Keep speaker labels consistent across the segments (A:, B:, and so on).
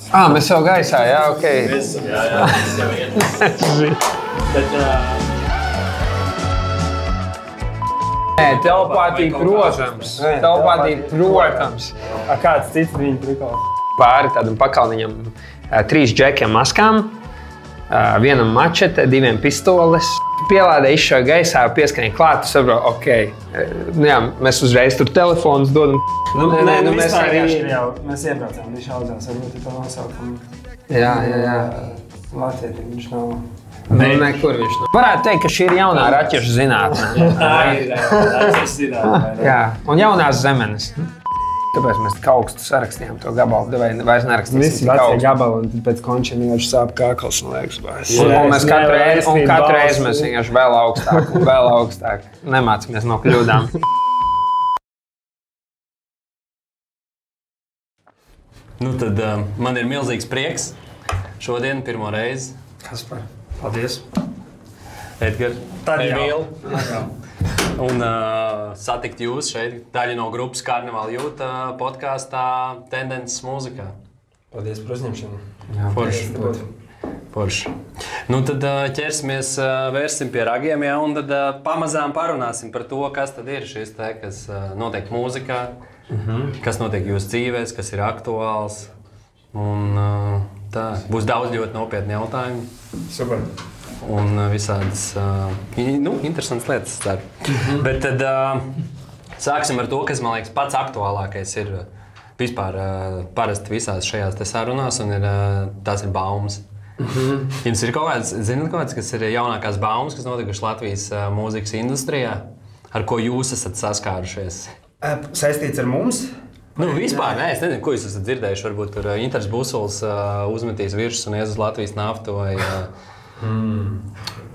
A: Mēs jau gaisā, jā, ok. Tev patīk, protams.
B: Kāds cits viņa prikals?
A: Pāri tādam pakalniņam 3 džekiem maskām, vienam mačete, 2 pistoles. Pielādē izšauja gaisā, pieskrien klāt, tu saproti, ok. Jā, mēs uzreiz tur telefonus dodam.
B: Mēs iebraucām, viņš audzās, varbūt tā nosaukumu.
A: Jā.
B: Latvieti, viņš nav.
A: Nekur viņš nav. Varētu teikt, ka šī ir jaunā raķešu zinātne. Jā, un jaunās zemenes. Tāpēc mēs tik augstu sarakstījām to gabalu, vai vairs nerakstīsim.
B: Visi vecie gabali, un pēc končiem vienkārši sāp kākals un liekas bājas.
A: Un mēs katru reizi mēs vienkārši vēl augstāk. Nemācāmies no kļūdām.
C: Nu tad man ir milzīgs prieks šodien pirmo reizi.
A: Kaspar, paldies.
C: Edgar, Emīl. Un satikt jūs šeit, daļa no grupas Karnevāla Jūta podkāstā Tendences mūzikā.
B: Paldies par uzņemšanu.
C: Forši. Nu tad ķersimies, vērsim pie ragiem, jā, un tad pamazām parunāsim par to, kas tad ir šis te, kas notiek mūzikā, kas notiek jūsu dzīvēs, kas ir aktuāls. Un tā, būs daudz ļoti nopietni jautājumi.
B: Super.
C: Un visādas interesantas lietas. Bet tad sāksim ar to, kas man liekas pats aktuālākais ir vispār parasti visās šajās te sarunās, un tās ir baumas. Jums ir kaut kāds, kas ir jaunākās baumas, kas notikušas Latvijas mūzikas industrijā, ar ko jūs esat saskārušies?
B: Saistīts ar mums?
C: Vispār, nē, es nezinu, ko jūs esat dzirdējuši. Varbūt tur Inters Busuls uzmetīs virsmas un ies uz Latvijas naftu,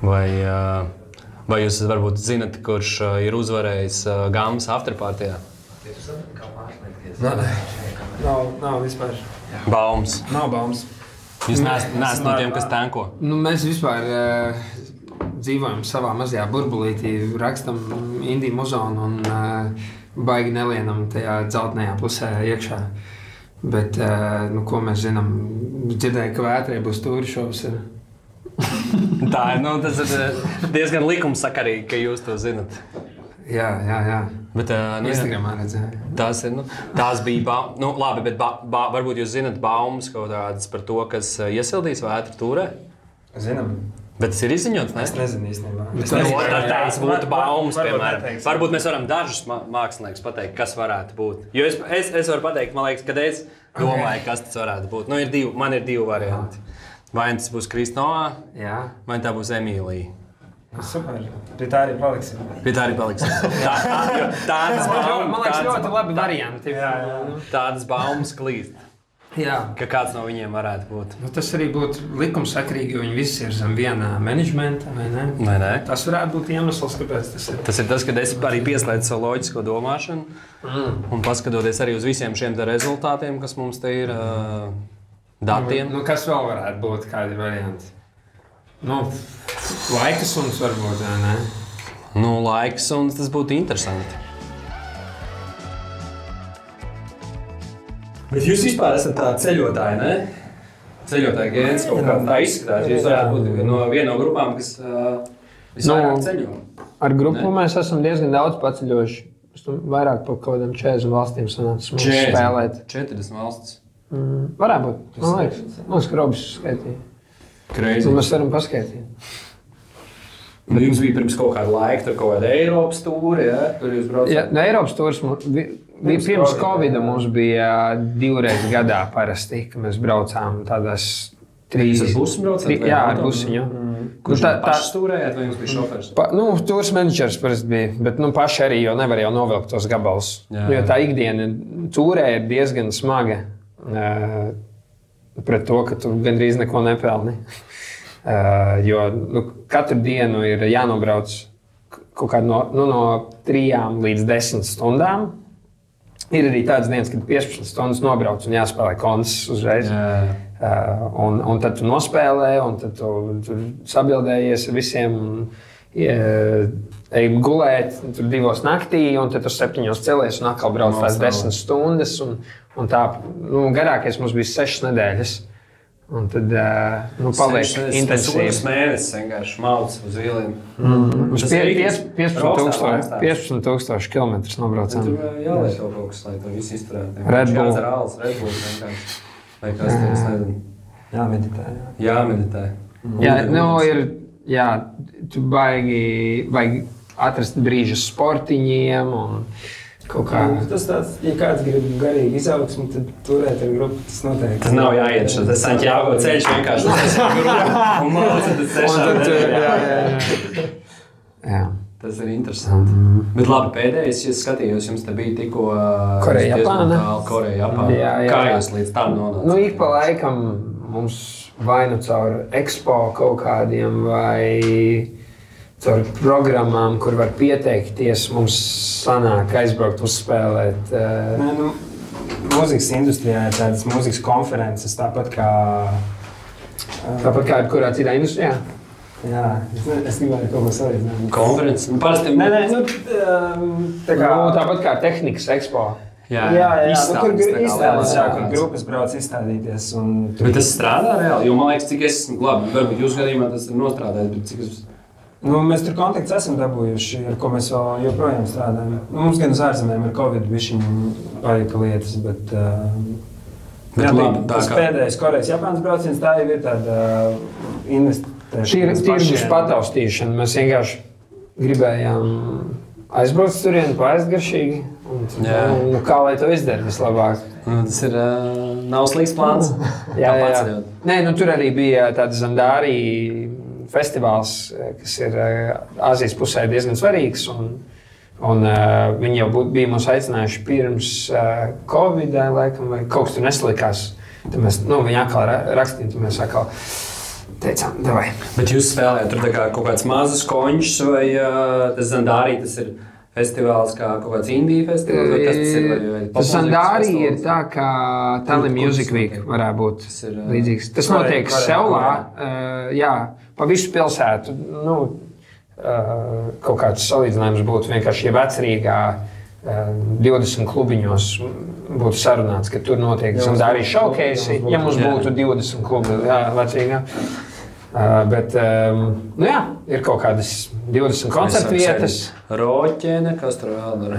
C: vai jūs varbūt zinat, kurš ir uzvarējis Gammas afterpartijā?
B: Nav vispār.
C: Baumas.
B: Nav baumas.
C: Jūs neesat no tiem, kas tanko?
A: Mēs vispār dzīvojam savā mazajā burbulītī, rakstam indiju muzonu un baigi nelienam tajā dzeltenajā pusē iekšā. Bet, ko mēs zinām, dzirdēju, ka Vētrē būs tūri šovs.
C: Tā ir, tas ir diezgan likumsakarīgi, ka jūs to zinat.
A: Jā.
C: Bet,
A: Instagramā redzēju.
C: Tās bija labi, bet varbūt jūs zinat baumas kaut kādas par to, kas iesildīs Vētru tūrē?
B: Zinām.
C: Bet tas ir izziņots, ne?
B: Es nezinu īstenībā.
C: Tās būtu baumas, piemēram. Varbūt mēs varam dažus māksliniekus pateikt, kas varētu būt. Jo es varu pateikt, man liekas, kad es domāju, kas tas varētu būt. Man ir 2 varianti. Vai tas būs Kristovā, vai tā būs Emīlija.
B: Super. Pie tā arī paliksim.
C: Tādas baumas.
A: Man liekas, ļoti labi varianti.
C: Tādas baumas klīst. Ka kāds no viņiem varētu būt.
A: Tas arī būtu likumsakrīgi, jo viņi visi ir zem vienā menedžmenta, vai ne?
C: Nē.
A: Tas varētu būt iemesls, kāpēc tas ir.
C: Tas ir tas, kad es arī pieslēdzu savu loģisko domāšanu un paskatoties arī uz visiem šiem te rezultātiem, kas mums te ir datiem.
A: Kas vēl varētu būt, kādi varianti? Laika suns varbūt, vai ne?
C: Laika suns, tas būtu interesanti. Bet jūs vispār esat tā ceļotāji, ne? Ceļotāji gēns kaut kā tā izskatās. Jūs varētu būt viena no grupām, kas visvairāk ceļo.
A: Ar grupu mēs esam diezgan daudz paceļojuši. Vairāk par kaut kādām 40 valstīm sanācis mums spēlēt.
C: 40 valstis?
A: Varētu būt. Man liekas, ka Robis skaitīja.
C: Crazy.
A: Mēs varam paskaitīt.
C: Bet jums bija pirms kaut kāda laika, tur kaut kāda Eiropas tūri, ja? Tur jūs braucat?
A: Eiropas tūris pirms Covida mums bija 2 reizes gadā parasti, ka mēs braucām tādās 3...
C: Jūs ar busu braucat?
A: Jā, ar busiņu.
C: Kurš pašas tūrējāt vai jums bija šofers?
A: Tūris menedžers parasti bija, bet paši arī, jo nevar jau novilkt tos gabalus. Jo tā ikdiena tūrē ir diezgan smaga pret to, ka tu gandrīz neko nepelni. Jo katru dienu ir jānobrauc kaut kādu no 3 līdz 10 stundām. Ir arī tādas dienas, kad 15 stundas nobrauc un jāspēlē koncerts uzreiz. Un tad tu nospēlē, un tad tu sabildējies ar visiem. ej gulēt, tur 2 naktī, un tad tur 7 celies un atkal brauc tās 10 stundas. Un tā, nu, garākais mums bija 6 nedēļas. Un tad, nu, paliek intensīvi.
C: Tas mēnesis vienkārši mauc uz viliem.
A: Uz 15,000 kilometrus nobraucām.
C: Tur jāliek kaut kas, lai to visu izturētu.
A: Red Bull.
C: Jādzer āls, Red Bull vienkārši. Vai kas te, es nezinu. Jāmeditē.
A: Jā, nu, tu vajag atrast brīžu sportiņiem un kaut kā.
B: Tas tāds, ja kāds grib garīgi izaugsmu, tad turēt ar grupu, tas noteikti.
C: Tas nav jāiet šo, tas Santiago ceļš vienkārši. Tas ir grupu un māca, tad
A: Jā.
C: Tas ir interesanti. Bet labi, pēdējais, ja skatījos, jums te bija tikko
A: Koreja, Japāna.
C: Jā. Kā jūs līdz tam nonācāt?
A: Nu, ik pa laikam mums vai nu caur expo kaut kādiem vai caur programmām, kur var pieteikties, mums sanāk aizbraukt uzspēlēt.
B: Mūzikas industrijā ir tādas mūzikas konferences, tāpat kā
A: kurā citā industrijā?
B: Jā, es gribēju kaut ko salīdzināt.
C: Konferences? Parasti...
B: Nē,
A: tāpat kā tehnikas expo.
B: Jā, kur izstādes, kur grupas brauc izstādīties.
C: Bet tas strādā reāli, jo man liekas, cik es, labi, varbūt jūsu gadījumā tas ir nostrādājis, bet cik es...
B: Nu, mēs tur kontakts esam dabūjuši, ar ko mēs vēl joprojām strādājam. Nu, mums gan uz ārzemēm ar Covid bišķiņ palika lietas, bet tas pēdējais Korejas Japānas brauciens, tā jau ir tāda investēšana.
A: Šī ir tirgus pataustīšana. Mēs vienkārši gribējām aizbraukt turien, paēst garšīgi. Un kā lai to izdara vislabāk?
C: Tas ir nav slikts plāns.
A: Jā. Nē, nu tur arī bija tāda Zandārī festivāls, kas ir Āzijas pusē diezgan svarīgs. Un viņi jau bija mūs aicinājuši pirms Covid-19, laikam, vai kaut kas tur neslikās. Tad mēs, viņi atkal rakstīja, tad mēs atkal teicām, davai.
C: Bet jūs spēlējat tur kaut kāds mazas koņšs vai tas Zandārī, tas ir festivāls kā kaut kāds indiju festivāls, vai kas tas ir?
A: Tas Zandārī ir tā kā Tallinn Music Week varētu būt līdzīgs. Tas notiek Seulā, pa visu pilsētu. Kaut kāds salīdzinājums būtu vienkārši, ja vecrīgā 20 klubiņos būtu sarunāts, ka tur notiek Zandārī showcase, ja mums būtu 20 klubi vecrīgā. Bet, ir kaut kādas 20 koncertu vietas.
C: Roķene, kas tur vēl ir?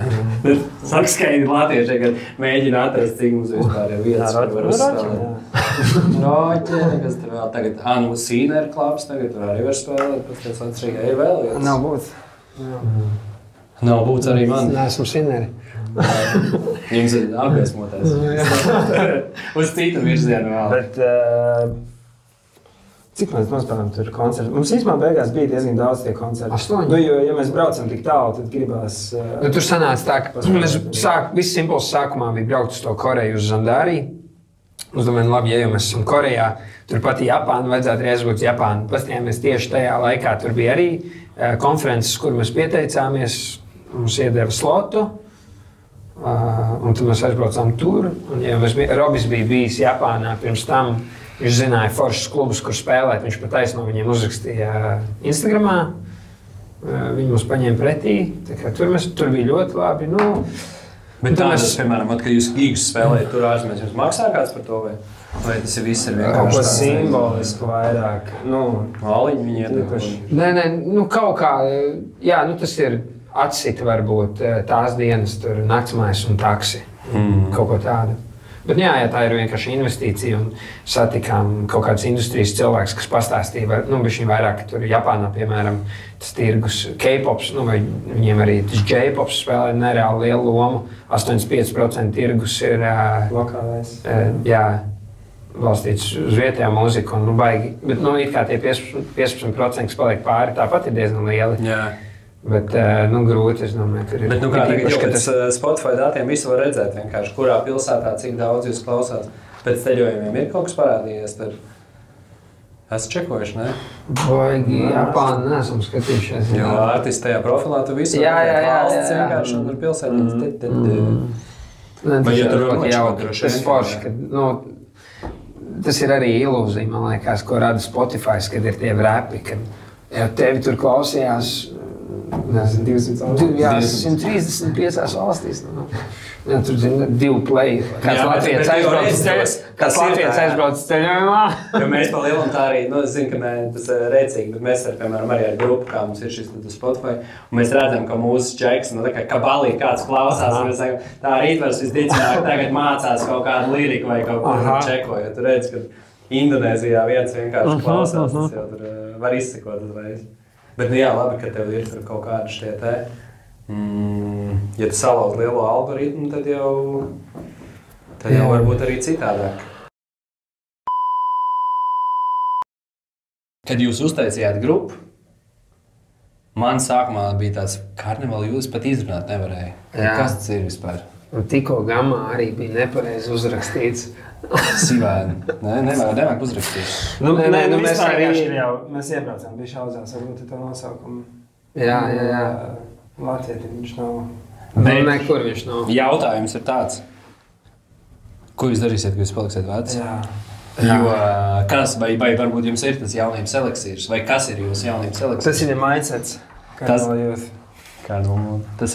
C: Saka, skaidri latvieši, kad mēģina atrast, cik mums vispār ir vietas, kur var uzspēlēt. Roķene, kas tur vēl tagad? Sīneru klubs, tagad tur arī var spēlēt, pēc tās vecrīgā ir vēl vietas.
B: Nav būts.
C: Nav būts arī man.
A: Neesmu Sīneri.
C: Jums ir apgaismotais. Uz citu virzienu vēl.
B: Bet, cik mēs nospēlējam tur koncertu? Mums īstenībā beigās bija diezgan daudz tie koncerti.
A: 8.
B: Jo, ja mēs braucam tik tālu, tad gribās...
A: Tur sanāca tā, ka viss impulss sākumā bija braukt uz to Koreju uz Zandārī. Mums domājam, labi, ja jau mēs esam Korejā, turpat Japāna, vajadzētu arī aizbraukt uz Japānu. Pastījāmies tieši tajā laikā, tur bija arī konferences, kur mēs pieteicāmies, mums iedeva slotu. Un tad mēs aizbraucām tur. Un, ja Robis bija bijis Japānā pirms tam, viņš zināja foršas klubus, kur spēlēt. Viņš pat taisno viņiem uzrakstīja Instagramā. Viņi mums paņēma pretī. Tur bija ļoti labi.
C: Bet tādas, piemēram, kad jūs gīgus spēlējat tur ārzemēs, jums maksā kāds par to? Vai tas ir viss vienkārši
B: kaut ko simbolisku vairāk?
C: Māliņi viņi ieteikuši?
A: Nē, kaut kā, tas ir atsita varbūt tās dienas, tur naktsmājas un taksi. Kaut ko tādu. Bet tā ir vienkārši investīcija un satikām kaut kādas industrijas cilvēks, kas pastāstīja, bišķiņ vairāk, ka tur Japānā, piemēram, tas tirgus K-pops, vai viņiem arī tas J-pops spēlē nereāli lielu lomu. 85% tirgus ir
B: lokālais.
A: Balstīts uz vietējā mūziku un baigi. Bet, it kā tie 15%, kas paliek pāri, tāpat ir diezgan lieli.
C: Jā.
A: Bet, grūti, es domāju, ka ir.
C: Bet, kā tagad jau pēc Spotify datiem visu var redzēt vienkārši, kurā pilsētā, cik daudz jūs klausās. Pēc ceļojumiem ir kaut kas parādījies, tad esat čekojuši, ne?
A: Baigi, Japāna neesam skatījušies.
C: Jo artisti tajā profilā tu visu
A: jā.
C: Vienkārši un tur pilsētīs.
A: Vai ja tur ļoti jautri, tas forši, ka, tas ir arī ilūzija, man liekas, ko rada Spotify, kad ir tie rapi, kad tevi tur klausījās
B: Nezinu, 200
A: Jā, 135 valstīs. Jā, tur ir 2 play. Kāds Latvijas aizbrauc ceļojumā?
C: Jo mēs pa lielam tā arī, es zinu, ka tas ir rēcīgi, bet mēs piemēram, arī ar grupu, kā mums ir šis Spotify, un mēs redzam, ka mūsu čeks, tā kā kabalī kāds klausās, un mēs sakam, tā rītvars visticamāk tagad mācās kaut kādu liriku vai kaut ko čeko, jo tu redz, ka Indonēzijā viens vienkārši klausās, tas jau tur var izsekot uzreiz. Bet, jā, labi, ka tev ir tur kaut kādi šie te. Ja tu salauz lielo algoritmu, tad jau varbūt arī citādāk. Kad jūs uztaisījāt grupu, man sākumā bija tāds karnevāli, jūs pat izrunāt nevarēja. Kas tas ir vispār?
A: Un tikko gamā arī bija nepareizi uzrakstīts.
C: Sivēni. Nevajag uzrakstīt.
B: Mēs iebraucām, bija šauzās, varbūt to nosaukumu.
A: Jā.
B: Latvijā viņš nav.
A: Bet nekur viņš nav.
C: Jautājums ir tāds. Ko jūs darīsiet, kad jūs paliksiet veci?
B: Jā.
C: Jo kas, vai varbūt jums ir tas jaunības eliksīrs, vai kas ir jūsu jaunības eliksīrs?
B: Tas ir mindsets.
C: Tas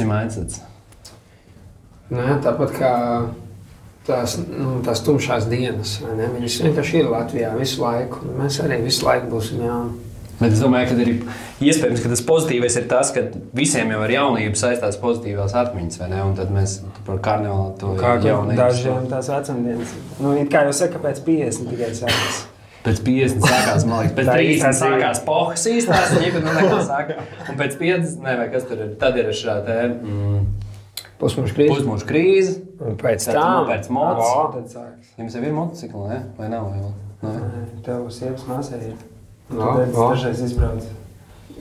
C: ir mindsets.
A: Nē, tāpat kā tās tumšās dienas, vai ne? Viņas vienkārši ir Latvijā visu laiku. Mēs arī visu laiku būsim jauni.
C: Bet es domāju, ka arī iespējams, ka tas pozitīvais ir tas, ka visiem jau ar jaunību saistās pozitīvās atmiņas, vai ne? Un tad mēs par karnevālu to jaunības.
B: Dažiem tās vecumdienas. Kā jau saka, pēc 50 tikai sākās.
C: Pēc 50 sākās, man liekas, pēc 30 sākās pohas īstās, un sākā. Un pēc 50, vai kas tur ir, tad ir šā te pusmūžu krīze.
A: Un pēc tam.
C: Pēc mods.
B: Tad sākas.
C: Jums jau ir motocikli, ne? Vai nav?
B: Tev sievas māsai ir. Tad dažreiz izbrauc.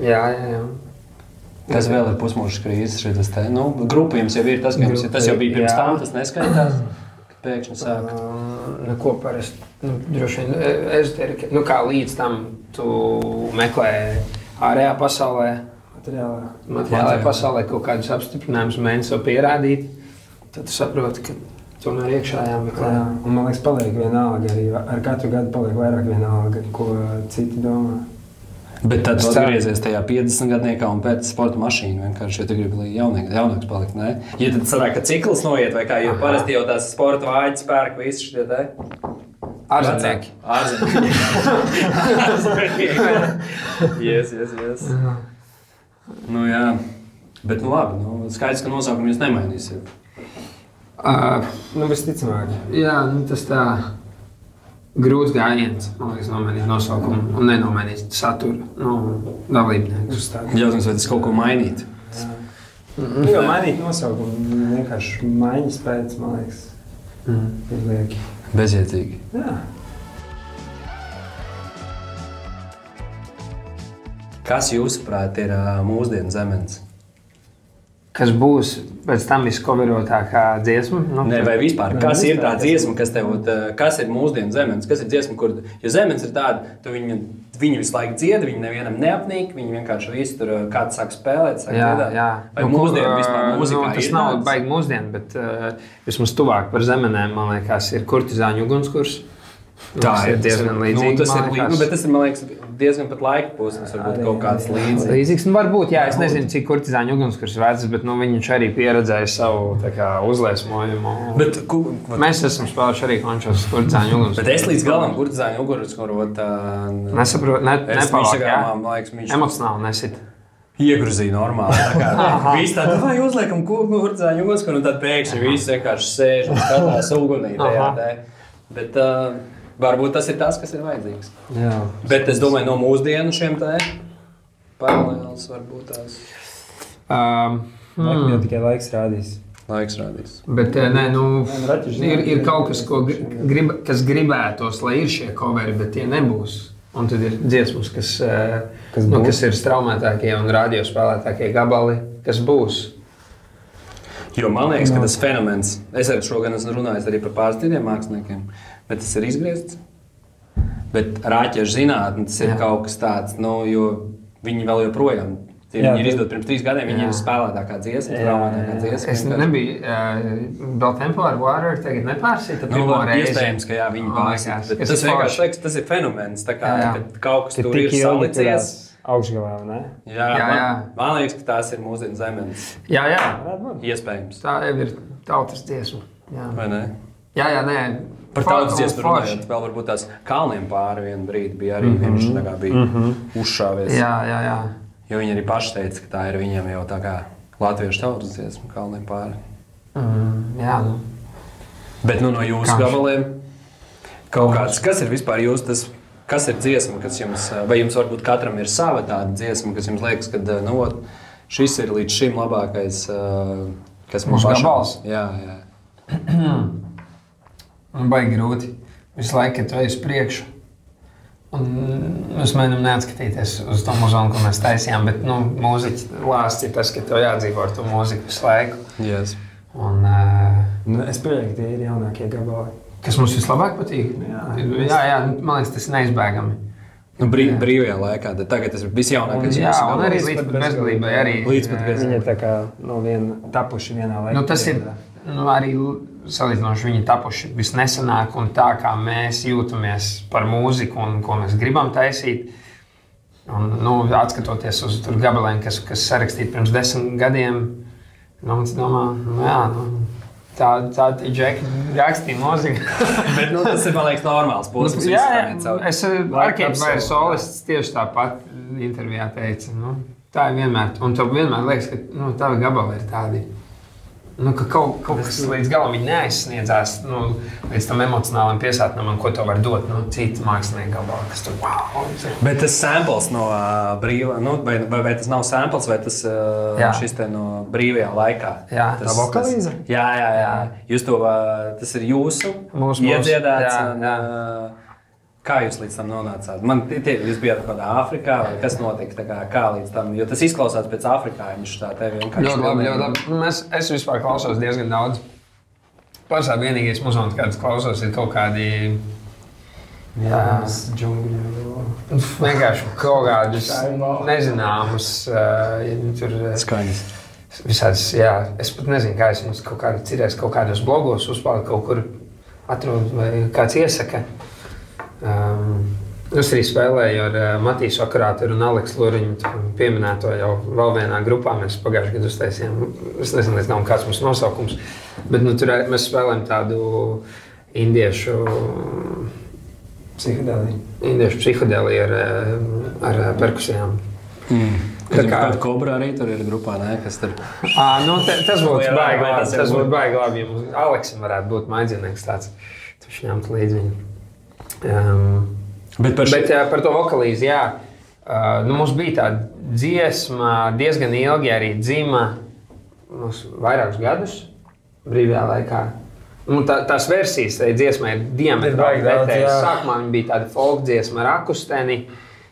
A: Jā.
C: Kas vēl ir pusmūžu krīzes? Šitas te, grupa jums jau ir tas, ka tas jau bija pirms tam, tas neskaitās, kad pēkšņi sāk.
A: Neko parasti. Droši vien ezoterika. Kā līdz tam tu meklē ārējā pasaulē, materiālajā pasaulē kaut kādus apstiprinājumus mēģini sev pierādīt, tad tu saproti, ka tomēr iekšējā meklē.
B: Un man liekas, paliek vienalga arī. Ar katru gadu paliek vairāk vienalga, ko citi domā.
C: Bet tad tu atgriezies tajā 50-gadniekā un pēc sporta mašīnu vienkārši, jo tu gribi jaunāks palikt, ne? Ja tad sanāk, ka cikls noiet vai kā, jo parasti jau tās sporta vāģi spērk visi šitie te?
A: Ārzemnieki.
C: Yes. Jā. Bet labi, skaidrs, ka nosaukumu jūs nemainīsiet.
B: Visticamāk.
A: Jā, tas tā grūts gājiens, man liekas, nomainīt nosaukumu un nenomainīt saturu, dalībniekus.
C: Jautājums, vai tas kaut ko mainīt?
B: Jo mainīt nosaukumu vienkārši maiņas pēc, man liekas, ir lieki.
C: Bezjēdzīgi.
B: Jā.
C: Kas jūsuprāt ir mūsdienu Zemens?
A: Kas būs pēc tam viskoverotākā dziesma?
C: Nē, vai vispār, kas ir tā dziesma, kas ir mūsdienu Zemens? Kas ir dziesma, jo Zemens ir tāda, viņi visu laiku dzieda, viņi nevienam neapnīk, viņi vienkārši visi tur kāds sāk spēlēt, sāk dziedāt. Vai mūsdienu vispār mūzikā
A: tas nav baigi mūsdienu, bet vismaz tuvāk par Zemenēm, man liekas, ir kurtizāņu ugunskurs.
C: Tā ir
A: diezgan līdzīga.
C: Bet tas ir, man liekas, diezgan pat laika posms, varbūt kaut kāds
A: līdzīgs. Varbūt, jā, es nezinu, cik kurtizāņu ugunskurs vecs, bet viņš arī pieredzēja savu uzliesmojumu. Mēs esam spēlējuši arī končos kurtizāņu ugunskurs.
C: Bet es līdz galam kurtizāņu ugunskurs
A: nesaprotu, nepalāk, jā. Emocionāli nesit.
C: Iegrūzīja normāli. Visi tādi, vai uzliekam kurtizāņu ugunskurs, un tad pēkšņi visi vienkārši sēž un skatās ugunī tajā te. Bet varbūt tas ir tas, kas ir vajadzīgs.
B: Jā.
C: Bet es domāju, no mūsdienu šiem te paralēls varbūt tās.
B: Jau tikai laiks rādīs.
A: Bet ir kaut kas, kas gribētos, lai ir šie coveri, bet tie nebūs. Un tad ir dziesmas, kas ir straumētākie un radiospēlētākie gabali, kas būs.
C: Jo man liekas, ka tas fenomens, es arī šogad esmu runājis arī par pāris citiem māksliniekiem, bet tas ir izgriezts. Bet rāķiešu zinātne, tas ir kaut kas tāds, jo viņi vēl joprojām, viņi ir izdot pirms 3 gadiem, viņi ir spēlētākā dziesma, traumētākā dziesma.
A: Es nebiju Bell Tempo ar Water, tagad nepārsīja, tad pirmo reizi.
C: Iespējams, ka viņi pārsīt, bet tas vienkārši liekas, tas ir fenomens, tā kā, kad kaut kas tur ir salicies.
B: augšgalā, ne?
C: Jā. Man liekas, ka tās ir mūsdienu zemes.
A: Jā.
C: Iespējams.
A: Tā jau ir tautas dziesma. Jā.
C: Vai ne?
A: Jā, nē.
C: Par tautas dziesmu runājot, vēl varbūt tās Kalniem pāri vienu brīdi bija arī viņš bija uzšāvies.
A: Jā.
C: Jo viņi arī paši teica, ka tā ir viņiem jau tā kā latviešu tautas dziesma Kalniem pāri.
A: Jā,
C: Bet no jūsu gabaliem kaut kāds, kas ir vispār kas ir dziesma, kas jums, vai jums varbūt katram ir sava tāda dziesma, kas jums liekas, ka šis ir līdz šim labākais, kas mums
A: gabals?
C: Jā.
A: Baigi grūti. Visu laiku, kad tu ej uz priekšu. Un mēs mēģinām neatskatīties uz to muzonu, ko mēs taisījām, bet mūziķi lāsts ir tas, ka tev jādzīvo ar to mūziku visu laiku.
C: Yes.
A: Un,
B: Es pieļauju, ka tie ir jaunākie gabali.
A: Kas mums vislabāk patīk? Jā, man liekas, tas ir neizbēgami.
C: Brīvajā laikā, tad tagad tas ir visjaunākais.
A: Jā, un arī līdz pat bezgalībai.
B: Viņi tā kā tapuši vienā laikā.
A: Tas ir arī salīdzinoši viņi tapuši visnesenāk un tā, kā mēs jūtamies par mūziku un ko mēs gribam taisīt. Un, atskatoties uz gabaliem, kas sarakstīti pirms 10 gadiem, es domāju, tā ir Džeki rakstīja mūzika.
C: Bet tas ir, man liekas, normāls posms.
A: Jā, es Arkeģis vai solists tieši tāpat intervijā teica. Tā ir vienmēr, un tev vienmēr liekas, ka tavi gabali ir tādi. Ka kaut kas līdz galam viņi neaizsniedzās līdz tam emocionālam piesātinājumam, ko tev var dot citi mākslinieki gabalā, kas tur wow.
C: Bet tas samples no brīvā, vai tas nav samples, vai tas šis te no brīvajā laikā?
A: Jā,
B: tā vokalīze?
C: Jā. Jūs tas ir jūsu iedziedāts. Jā. Kā jūs līdz tam nonācāt? Jūs bijāt kaut kādā Āfrikā, vai kas notika? Kā līdz tam? Jo tas izklausās pēc afrikāņu tā tevi vienkārši.
A: Ļoti labi. Es vispār klausos diezgan daudz. Pašā vienīgais muzons, kāds klausos, ir kaut kādi...
B: džungļi.
A: Vienkārši kaut kādus nezināmus...
C: Skaņas.
A: Visādas, jā. Es pat nezinu, kā es mums kaut kādā cirēs, kaut kādos blogos uzpālu kaut kur atrod, vai kāds iesaka. Es arī spēlēju ar Matīsu Akurātu un Aleksu Luriņu pieminēto jau vēl vienā grupā. Mēs pagājušajā gadā uztaisījām, es nezinu, kāds mums nosaukums, bet tur mēs spēlējam tādu indiešu psihodeliju ar perkusijām.
C: Kāda kobra arī tur ir grupā, ne? Kas tur?
A: Tas būtu baigi labi, ja Aleksim varētu būt mājdzīvnieks tāds. Viņš ņemtu līdzi viņu. Bet par to vokalīzi, jā. Mums bija tāda dziesma diezgan ilgi arī dzima vairākus gadus brīvajā laikā. Tās versijas tai dziesmai ir diametrāli pretējas. Sākumā viņa bija tāda folk dziesma ar akusteni.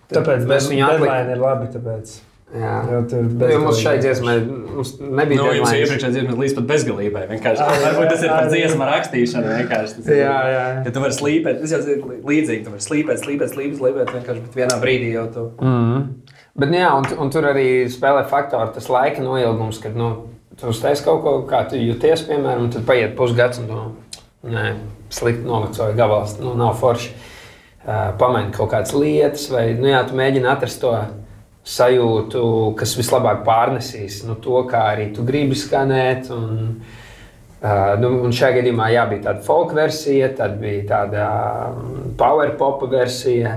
B: Tāpēc deadline ir labi, tāpēc.
A: Jā, jo mums šai dziesmai nebija deadline.
C: Jums iepriekšējā dziesma līdz pat bezgalībai. Varbūt tas ir par dziesmu rakstīšanu vienkārši.
A: Jā.
C: Ja tu vari slīpēt, tas jau ir līdzīgi. Tu vari slīpēt vienkārši, bet vienā brīdī jau tu...
A: Bet jā, un tur arī spēlē faktori tas laika noilgums, kad tu uztais kaut ko, kā tu jūties, piemēram, un tad paiet pusgads, un slikti novecoja gabals, nav forši. Pamaini kaut kādas lietas, vai, tu mēģini atrast to sajūtu, kas vislabāk pārnesīs to, kā arī tu gribi skanēt. Un šajā gadījumā bija tāda folk versija, tad bija tāda power pop versija,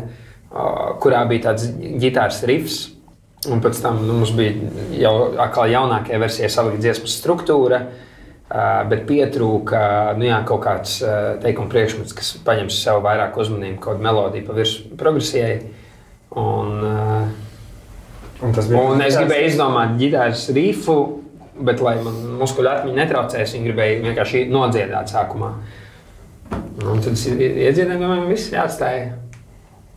A: kurā bija tāds ģitāras riffs. Un pēc tam mums bija jau atkal jaunākajā versijā salika dziesmas struktūra, bet pietrūka kaut kāds teikuma priekšmets, kas paņems sev vairāk uzmanību, kaut kādu melodiju pa virsmu progresijai. Un es gribēju izdomāt ģitāras rifu, bet, lai man muskuļu atmiņa netraucēs, viņi gribēja vienkārši nodziedāt sākumā. Un tad iedziedājumiem viss jāatstāja.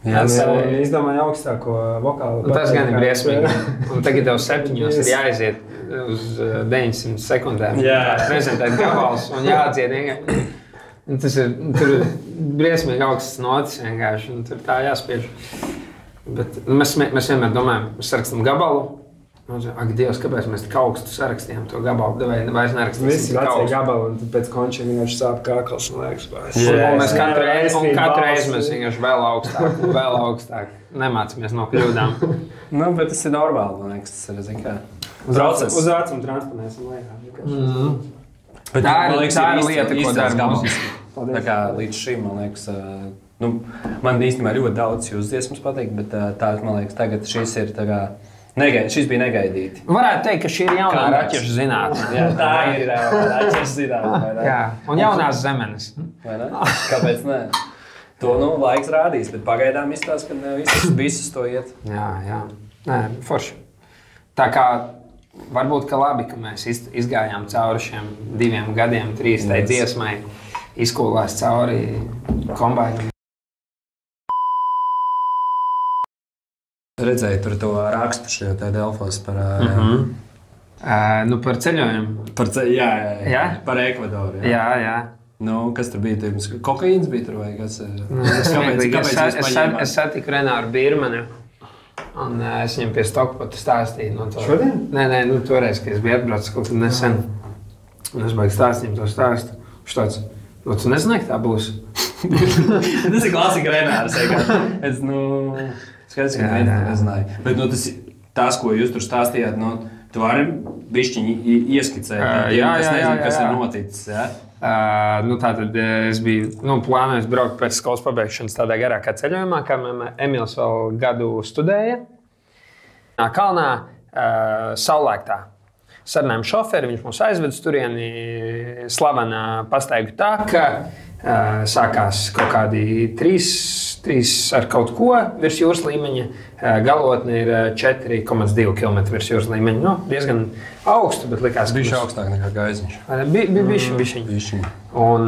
B: Izdomāju augstāko vokālu.
A: Tas gan ir briesmīgi. Un tagad tev 7 ir jāaiziet uz 900 sekundēm. Prezentēt gabals un jādzied vienkārši. Tas ir briesmīgi augsts notis vienkārši, un tur tā jāspiež. Bet mēs vienmēr domājam, mēs sarakstam gabalu. Ak, Dievs, kāpēc mēs tik augstu sarakstījām to gabalu? Vairs nerakstīsim.
B: Visi vecie gabali, un pēc končiem vienkārši sāp kākals, man liekas.
A: Un mēs katru reizi mēs vienkārši vēl augstāk. Nemācāmies no kļūdām.
C: Nu, bet tas ir normāli, man liekas, tas ir, zin kā,
B: Process. Uz ācumu transponēsim lejā.
C: Bet,
A: tā
C: man liekas,
A: ir lieta, ko dara
C: gabals. Tā kā līdz šim, man liekas, man īstenībā ļoti daudz jūsu dziesmas patīk, bet tā, man liekas, tagad šis ir tā kā, šis bija negaidīti.
A: Varētu teikt, ka šī ir jaunā raķešu zinātne.
C: Jā, tā ir raķešu zinātne.
A: Jā, un jaunās zemenes.
C: Vai ne? Kāpēc ne? To, laiks rādīs, bet pagaidām izstāsta, ka visus to iet.
A: Jā. Nē, forši. Tā kā varbūt, ka labi, ka mēs izgājām cauri šiem 2 gadiem, 3 tai dziesmai, izkūlās cauri kombainam.
C: Redzēju tur to rakstu šajā te Delfos par...
A: Par ceļojumu.
C: Jā. Par Ekvadoru.
A: Jā.
C: Kas tur bija? Kokaīns bija tur vai kas?
A: Es satiku Renāru Birmanu. Un es viņam pie Stokpota stāstīju no to.
B: Šodien?
A: Nē, toreiz, kad es biju atbraucis kaut kad nesen. Un es baigi stāstīt to stāstu. Viņš tāds, tu nezināji, ka tā būs?
C: Tas ir klasika Renārs. Es, skaidrs, ka nezināju. Bet tas, ko jūs tur stāstījāt, tu vari bišķiņi ieskicēt. Es nezinu, kas ir noticis. Ja?
A: Tātad es biju plānojis braukt pēc skolas pabeigšanas tādā garākā ceļojumā, kā Emīls vēl gadu studēja. Kalnā saulēktā. Sarunājām šoferi, viņš mūs aizved uz turieni slavenā pastaigu taka. Sākās kaut kādi 3 ar kaut ko virs jūras līmeņa. Galotne ir 4,2 km virs jūras līmeņa. Diezgan augstu, bet likās,
C: ka bija augstāk nekā Gaiziņš.
A: Bišķiņ. Un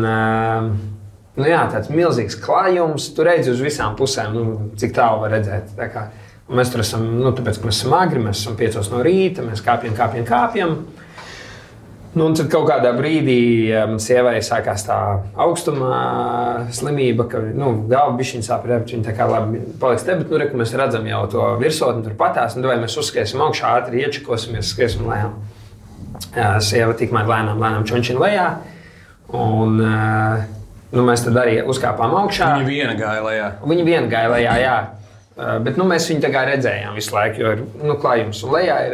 A: tāds milzīgs klājums. Tu redzi uz visām pusēm, cik tālu var redzēt. Mēs tur esam, tāpēc, ka mēs esam agri, mēs esam 5 no rīta, mēs kāpjam. Un tad kaut kādā brīdī sievai sākās tā augstuma slimība, ka galva bišķiņ sāp, viņa tā kā labi paliks te, bet mēs redzam jau to virsotni tur patās, vai mēs uzskriesim augšā, ātri iečakosimies, skriesim lejā. Sieva tikmēr lēnām čončina lejā, un mēs tad arī uzkāpām augšā. Viņa viena gāja lejā, jā. Bet mēs viņu tā kā redzējām visu laiku, jo ir klājums un lejā ir.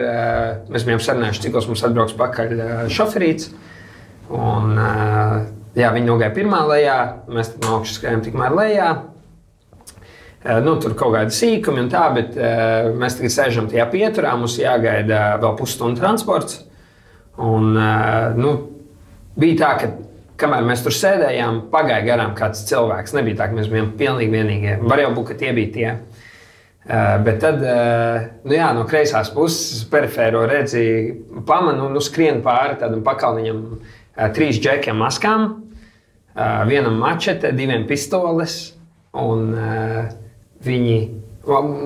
A: Mēs bijām sarunājuši, cikos mums atbrauks pakaļ šoferīts. Un viņi nogāja pirmā lejā, mēs no augšas skrējām tikmēr lejā. Tur kaut kādi sīkumi un tā, bet mēs tagad sēžam tajā pieturā, mums jāgaida vēl pusstundu transports. Un bija tā, ka kamēr mēs tur sēdējām, pagāja garām kāds cilvēks. Nebija tā, ka mēs bijām pilnīgi vienīgie. Var jau būt, ka tie bija tie. Bet tad, no kreisās puses perifēro redzi pamanu, skrien pāri tādam pakalniņam 3 džekiem maskām, vienam mačete, 2 pistoles, un viņi,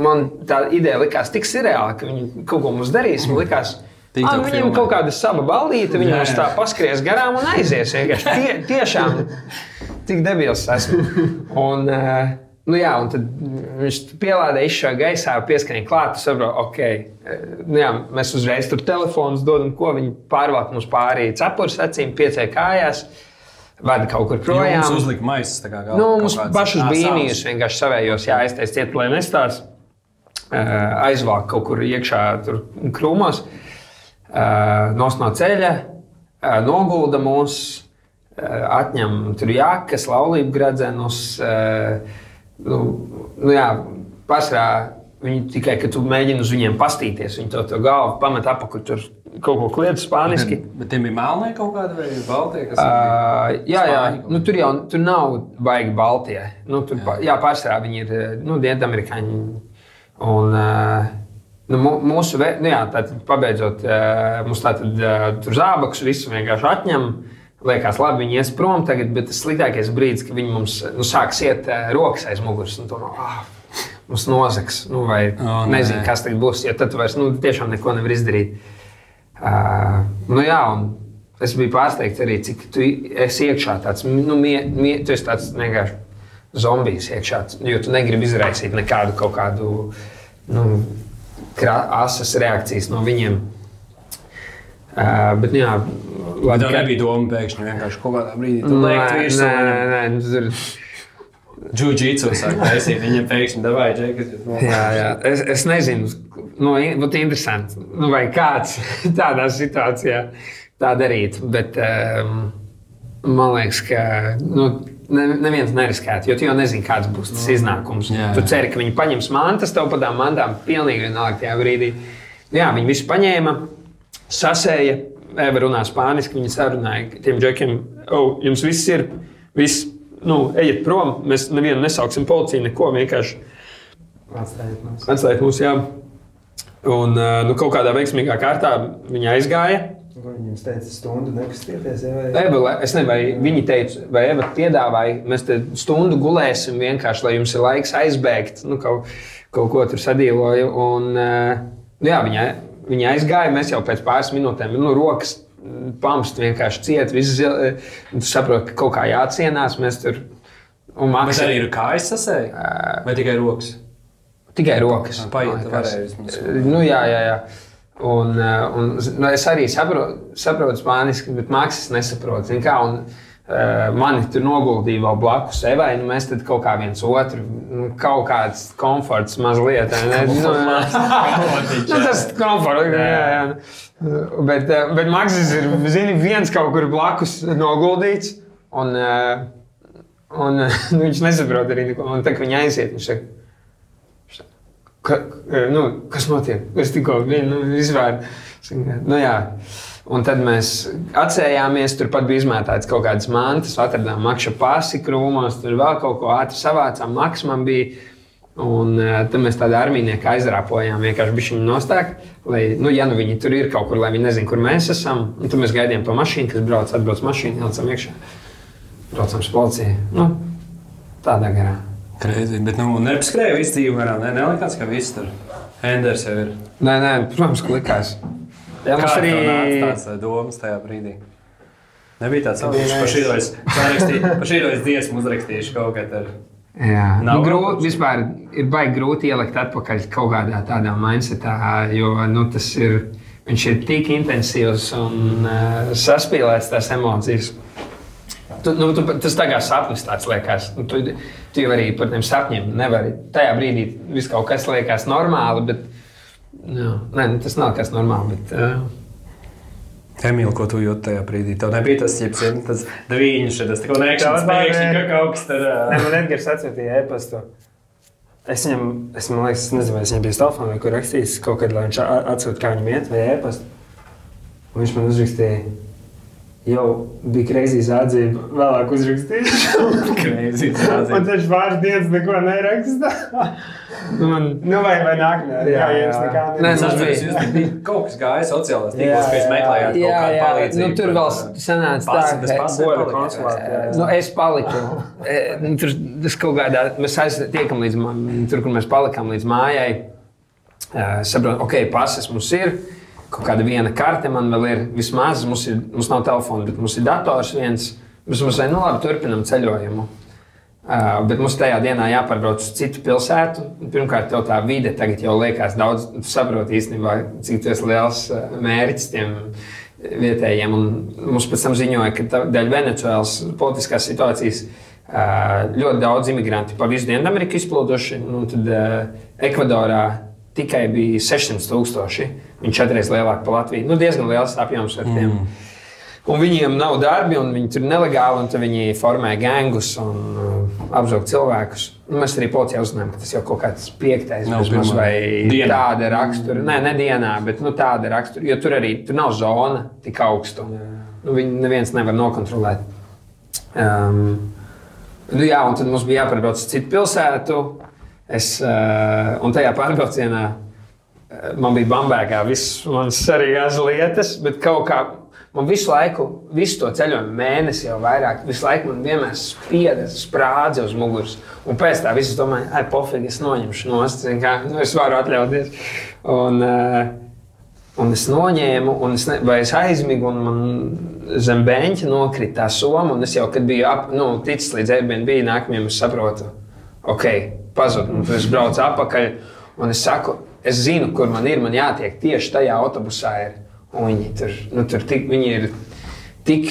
A: man tā ideja likās tik sirreāla, ka viņi kaut ko mums darīs, man likās, viņiem kaut kāda saba ballīte, viņi mums tā paskries garām un aizies, vienkārši tiešām tik debils esmu. Un tad viņš pielādēja izšā gaisā, pieskanīja klāt, saprot, mēs uzreiz tur telefonus dodam, ko viņi pārvāk mums pārī cepures acīm, 5 kājās, vada kaut kur projām.
C: Jums uzlika maisas tā kā
A: mums pašus bīnījus vienkārši savējos jāaiztais ciet, lai nestās, aizvāk kaut kur iekšā tur krūmos, nos no ceļa, nogulda mūs, atņem tur jākas, laulību gradzenus, pārsvarā viņi tikai, ka tu mēģini uz viņiem pastīties, viņi to galvu pamet apakaļ, tur kaut ko kliedz spāniski.
C: Bet tiem ir melnie kaut kādi vai baltie?
A: Tur nav baigi baltie. Pārsvarā viņi ir dienvidamerikāņi. Un mūsu, tātad pabeidzot, mums tātad tur zābakus visu vienkārši atņem. Liekas, labi, viņi ies prom tagad, bet tas sliktākais brīdis, ka viņi mums sāks iet rokas aiz muguras un mums nozags, nezinu, kas tagad būs, jo tad tu vairs tiešām neko nevar izdarīt. Un es biju pārsteigts arī, cik tu esi iekšā tāds, tu esi tāds vienkārši zombijs iekšā, jo tu negribi izraisīt nekādu kaut kādu asas reakcijas no viņiem. Bet
C: Tev nebija doma pēkšņi vienkārši kaut kādā brīdī tu lēkt virsū?
A: Nē,
C: Jiu-jitsu sāk taisīt, viņam pēkšņi davāja džekas.
A: Jā. Es nezinu, būtu interesanti, vai kāds tādā situācijā tā darītu, bet man liekas, ka neviens neriskētu, jo tu jau nezini, kāds būs tas iznākums. Tu ceri, ka viņi paņems mantas, tev par tām mantām pilnīgi vienalga tajā brīdī. Jā, viņi visu paņēma, sasēja, Eva runā spāniski, viņi sarunāja tiem džekiem, jums viss ir, ejiet prom, mēs nevienu nesauksim policiju, neko, vienkārši atstājiet mūs, jā. Un kaut kādā veiksmīgā kārtā viņi aizgāja.
B: Viņam teica stundu nekustieties,
A: Eva, es nezinu, vai viņi teica, vai Eva piedāvāja, mēs te stundu gulēsim vienkārši, lai jums ir laiks aizbēgt, kaut ko tur sadīloju. Un jā, viņi aizgāja, mēs jau pēc pāris minūtēm, rokas pamst vienkārši ciet, tu saproti, ka kaut kā jācienās, mēs tur...
C: Bet arī ir kājas sasēja? Vai tikai rokas?
A: Tikai rokas.
C: Paiet, varēja.
A: Jā. Un es arī saprotu spāniski, bet Maksis nesaprot. Mani tur noguldīja vēl blakus Evai, mēs tad kaut kā viens otru, kaut kāds komforts mazliet. Tas komforts, jā. Bet Maksis ir, viens kaut kur blakus noguldīts, un viņš nesaprot arī neko. Un tā, ka viņi aiziet, viņš saka, kas notiek? Es tikko izvēru. Jā. Un tad mēs atcējāmies, turpat bija izmētāts kaut kādas mantas, atradām Makša pasi krūmos, tur vēl kaut ko ātri savācām, Maks man bija. Un tad mēs tādu armīnieku aizrāpojām, vienkārši bišķiņu nostāk, lai, ja viņi tur ir kaut kur, lai viņi nezin, kur mēs esam. Un tad mēs gaidījām to mašīnu, kas atbrauc mašīnu, ielcam iekšā, braucam uz policiju. Tādā garā.
C: Kreizi, bet nepaskrēja visu dzīvi garā, nelikās, ka viss tur Enders jau ir.
A: Nē, protams, ka likās. Jā,
C: kā arī... tāds domas tajā brīdī? Nebija tāds savs, pa šīrojas dziesmu uzrakstījuši kaut kā ar...
A: Jā, vispār ir baigi grūti ielikt atpakaļ kaut kādā tādā mindsetā, jo tas ir, viņš ir tik intensīvs un saspīlēts tās emocijas. Tas tā kā sapnis tāds liekas. Tu jau arī par tiem sapņiem nevari. Tajā brīdī viss kaut kas liekas normāli, bet tas nav kas normāli.
C: Emīl, ko tu jūti tajā brīdī? Tev nebija tas deviņš, tas tikko nekšanas pēkšņi, ka kaut kas tur...
B: Man Edgars atsūtīja e-pastu. Man liekas, nezinu, vai es viņam biju telefonā, vai kur rakstījis kaut kad, lai viņš atsūta, kā viņam iet, vai e-pastu. Un viņš man uzrakstīja, jau bija kreizīs atdzība, vēlāk uzrakstījis.
C: Kreizīs atdzība.
B: Un taču pāris dienas neko nerakstā. Vai nākamajā. Jā, jums nekā
C: nebija. Kaut kas gāja sociālās tīklos, ka jūs meklējāt kaut kādu palīdzību.
A: Tur vēl sanāca tā, es paliku. Tas kaut kādā, mēs tiekam līdz, tur, kur mēs palikām līdz mājai, saprotam, pases mums ir, kaut kāda viena karte man vēl ir vismaz, mums nav telefona, bet mums ir dators viens, mēs labi, turpinam ceļojumu. Bet mums tajā dienā jāpārbrauc uz citu pilsētu. Pirmkārt, tev tā vide tagad jau liekas daudz, tu saproti īstenībā, cik tu esi liels mērķis tiem vietējiem. Un mums pēc tam ziņoja, ka dēļ Venecuēlas politiskās situācijas ļoti daudz imigranti pa visu Dienvidameriku izplūduši. Tad Ekvadorā tikai bija 600,000. Viņi 4 lielāki par Latviju. Diezgan liels apjoms ar tiem. Un viņiem nav darbi, un viņi tur nelegāli, un tad viņi formē gangus un apzog cilvēkus. Mēs arī policijā uzzinājām, ka tas jau kaut kāds 5. vismaz vai tāda rakstura. Ne dienā, bet tāda rakstura, jo tur arī tur nav zona tik augstu. Viņi neviens nevar nokontrolēt. Un tad mums bija jāpārbrauc uz citu pilsētu. Un tajā pārbraucienā man bija Bambergā viss manas svarīgās lietas, bet kaut kā man visu laiku, visu to ceļojumu mēnesi jau vairāk, visu laiku man vienmēr sprādze uz muguras. Un pēc tā visu domāju, pofīgi, es noņemšu nost, es varu atļauties. Un es noņēmu, vai es aizmigu, un man zem beņķa nokrita tā soma, un es jau, kad biju ticis līdz Airbnb, nākamajam es saprotu, pazud, un tad es braucu atpakaļ, un es saku, es zinu, kur man jātiek, tieši tajā autobusā ir. Un viņi tur viņi ir tik...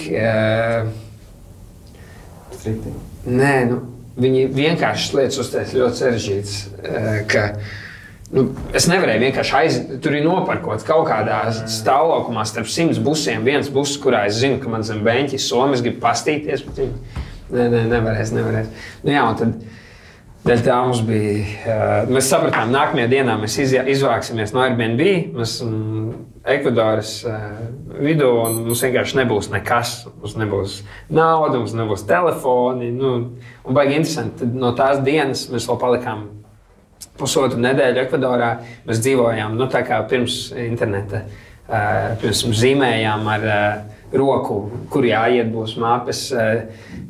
B: Strikti?
A: Nē, viņi vienkārši lietas uztais ļoti sarežģītas, ka es nevarēju vienkārši tur ir noparkots kaut kādā stāvlaukumā starp 100 busiem, viens bus, kurā es zinu, ka man zem beņķi somi, es gribu pastīties, bet viņi nevarēs. Nu jā, un tad dēļ tā mums bija, mēs sapratām, nākamajā dienā mēs izvāksimies no Airbnb, mēs Ekvadoras vidū, un mums vienkārši nebūs nekas, mums nebūs nauda, mums nebūs telefoni, un baigi interesanti, tad no tās dienas mēs vēl palikām pusotru nedēļu Ekvadorā, mēs dzīvojām, tā kā pirms interneta, pirms zīmējām ar roku, kur jāiet būs māpes,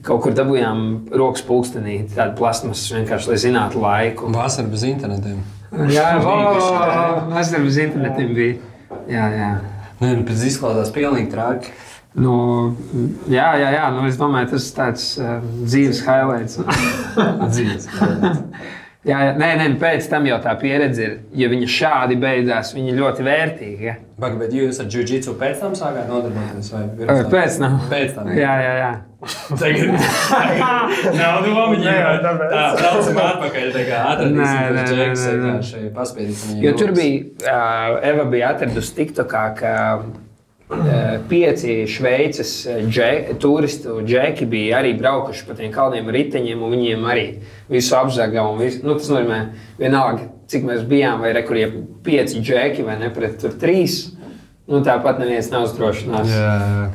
A: kaut kur dabūjām rokas pulkstenī, tādu plasmas vienkārši, lai zinātu laiku.
C: Vasara bez internetiem.
A: Jā, vasara bez internetiem bija. Jā.
C: Pēc izklausās pilnīgi traki.
A: Jā, es domāju, tas tāds dzīves highlights.
C: Dzīves highlights.
A: Jā, pēc tam jau tā pieredze ir, ja viņa šādi beidzās, viņa ļoti vērtīga. Ja?
C: Bet jūs ar jiu-jitsu pēc tam sākāt nodarboties?
A: Pēc tam. Jā.
C: Tagad nav domiņa, tā braucam atpakaļ, tā kā atradīsim tos džekus, vienkārši paspiedīsim viņiem.
A: Jo tur bija, Eva bija atradusi TikTokā, ka 5 Šveices turistu džeki bija arī braukuši pa tiem kalniem riteņiem, un viņiem arī visu apzaga. Tas nozīmē, vienalga, cik mēs bijām, vai kur ir 5 džeki, vai ne, pret tur 3. Tāpat neviens nav uzdrošinās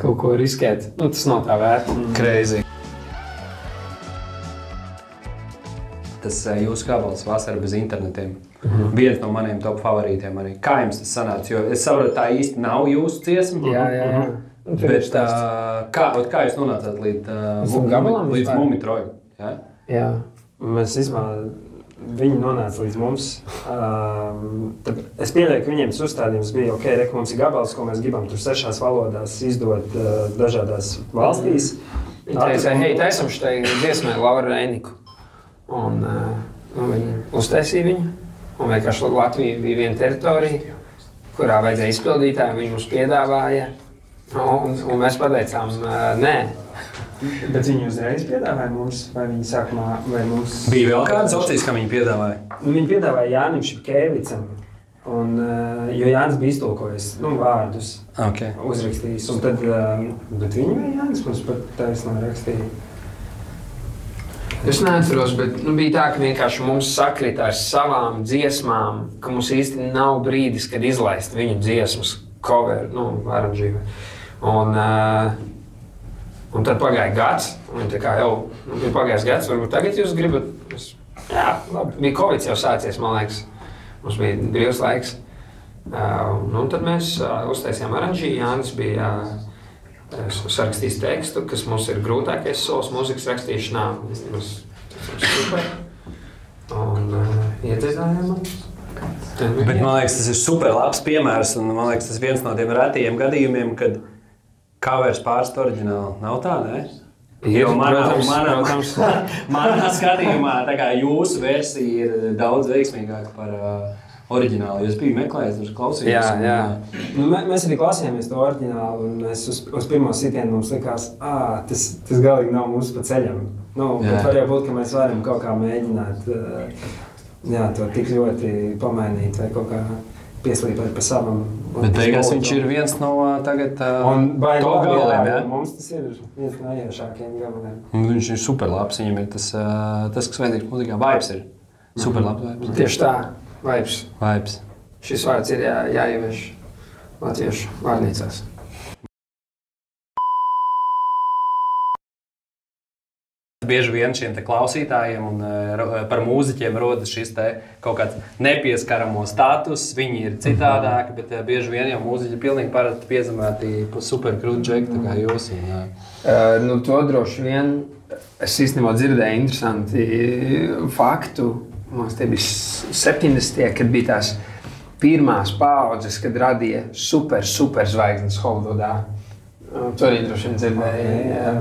A: kaut ko riskēt. Tas nav tā vērts.
C: Crazy. Tas jūsu gabals Vasara bez internetiem. Viens no maniem top favorītiem arī. Kā jums tas sanāca? Jo es saprotu, tā īsti nav jūsu dziesma.
A: Jā.
C: Bet kā jūs nonācāt līdz Mumitroju?
A: Jā.
B: Mēs viņi nonāca līdz mums. Es pieļauju, ka viņiem tas uzstādījums bija ok, ka mums ir gabals, ko mēs gribam tur 6 valodās izdot dažādās valstīs.
A: Viņi teica, hei, taisam šitai dziesmai Laura Reiniku. Un viņi uztaisīja viņu. Un vienkārši Latvija bija viena teritorija, kurā vajadzēja izpildītāju, viņi mums piedāvāja. Un mēs pateicām, nē.
B: Bet viņi uzreiz piedāvāja mums, vai viņi sākumā, vai mums...
C: Bija vēl kādas opcijas, kā viņi piedāvāja?
B: Viņi piedāvāja Jānim Šipkēvicam, jo Jānis bija iztulkojis vārdus, uzrakstījis. Un tad, bet viņi vai Jānis mums pat taisnā rakstīja.
A: Es neatceros, bet bija tā, ka vienkārši mums sakrita ar savām dziesmām, ka mums īsti nav brīdis, kad izlaist viņu dziesmas cover, aranžīvi. Un tad pagāja gads, un viņi tā kā jau bija pagājis gads, varbūt tagad jūs gribat. Jā, labi, bija Covid jau sācies, man liekas. Mums bija brīvs laiks. Un tad mēs uztaisījām aranžīju, Jānis bija sarakstījis tekstu, kas mums ir grūtākais solis mūzikas rakstīšanā. Tas ir super. Un iedziedājām mums.
C: Bet man liekas, tas ir super labs piemērs, un man liekas, tas viens no tiem retajiem gadījumiem, kad covers pārst oriģināli. Nav tā, ne? Jo manā skatījumā tā kā jūsu versija ir daudz veiksmīgāka par oriģināli. Jūs biju meklējis, klausījos.
B: Jā. Mēs arī klausījāmies to oriģinālu, un mēs uz pirmo sitienu mums likās, tas galīgi nav mūsu pa ceļam. Bet var jau būt, ka mēs varam kaut kā mēģināt to tik ļoti pamainīt vai kaut kā pieslīpēt pa savam.
C: Bet beigās viņš ir viens no tagad top gabaliem, jā?
B: Mums tas ir viens no iešākajiem gabaliem.
C: Viņš ir super labs, viņam ir tas kas vajadzīgs mūzikā, vibes ir. Super labs vibes.
A: Tieši tā, vibes. Šis vārds ir jāievieš latviešu vārnīcās.
C: Bieži vien šiem klausītājiem un par mūziķiem rodas šis kaut kāds nepieskaramo status. Viņi ir citādāki, bet bieži vien jau mūziķi ir pilnīgi parasti piezemēti super krūti džeki, tā kā jūs.
A: To droši vien es īstenībā dzirdēju interesanti faktu. Tie bija 70. kad bija tās pirmās paaudzes, kad radīja super zvaigznes Hollywoodā. To arī droši vien dzirdēju.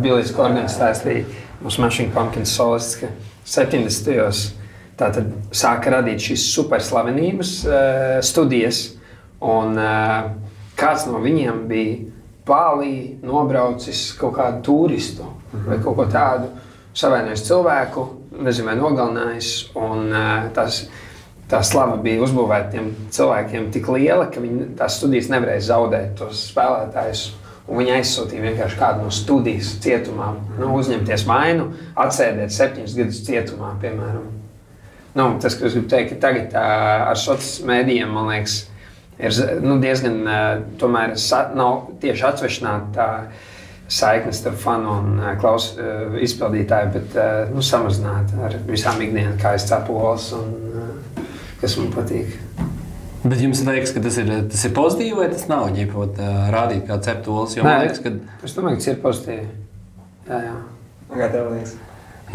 A: Billijs Corgans stāstīja. Smashing Pumpkins solists, ka 70. tātad sāka radīt šīs superslavenības studijas, un kāds no viņiem bija Bālī nobraucis kaut kādu turistu vai kaut ko tādu, savainojis cilvēku, nezinu, vai nogalinājis. Un tā slava bija uzbūvēta tiem cilvēkiem tik liela, ka viņi tās studijas nevarēja zaudēt tos spēlētājus. Un viņi aizsūtīja vienkārši kādu no studijas cietumā, uzņemties vainu, atsēdēt 7 gadus cietumā, piemēram. Tas, ko es gribu teikt, ka tagad ar sociālajiem mēdījiem, man liekas, ir diezgan tomēr nav tieši atsvešināta tā saiknes starp fanu un izpildītāju, bet samazināta ar visām ikdienas, kā es cepu olas un kas man patīk.
C: Bet jums liekas, ka tas ir pozitīvi vai tas nav ģipot rādīt kā cept olas?
A: Nē, es domāju, ka tas ir pozitīvi. Jā.
B: Kā tev liekas?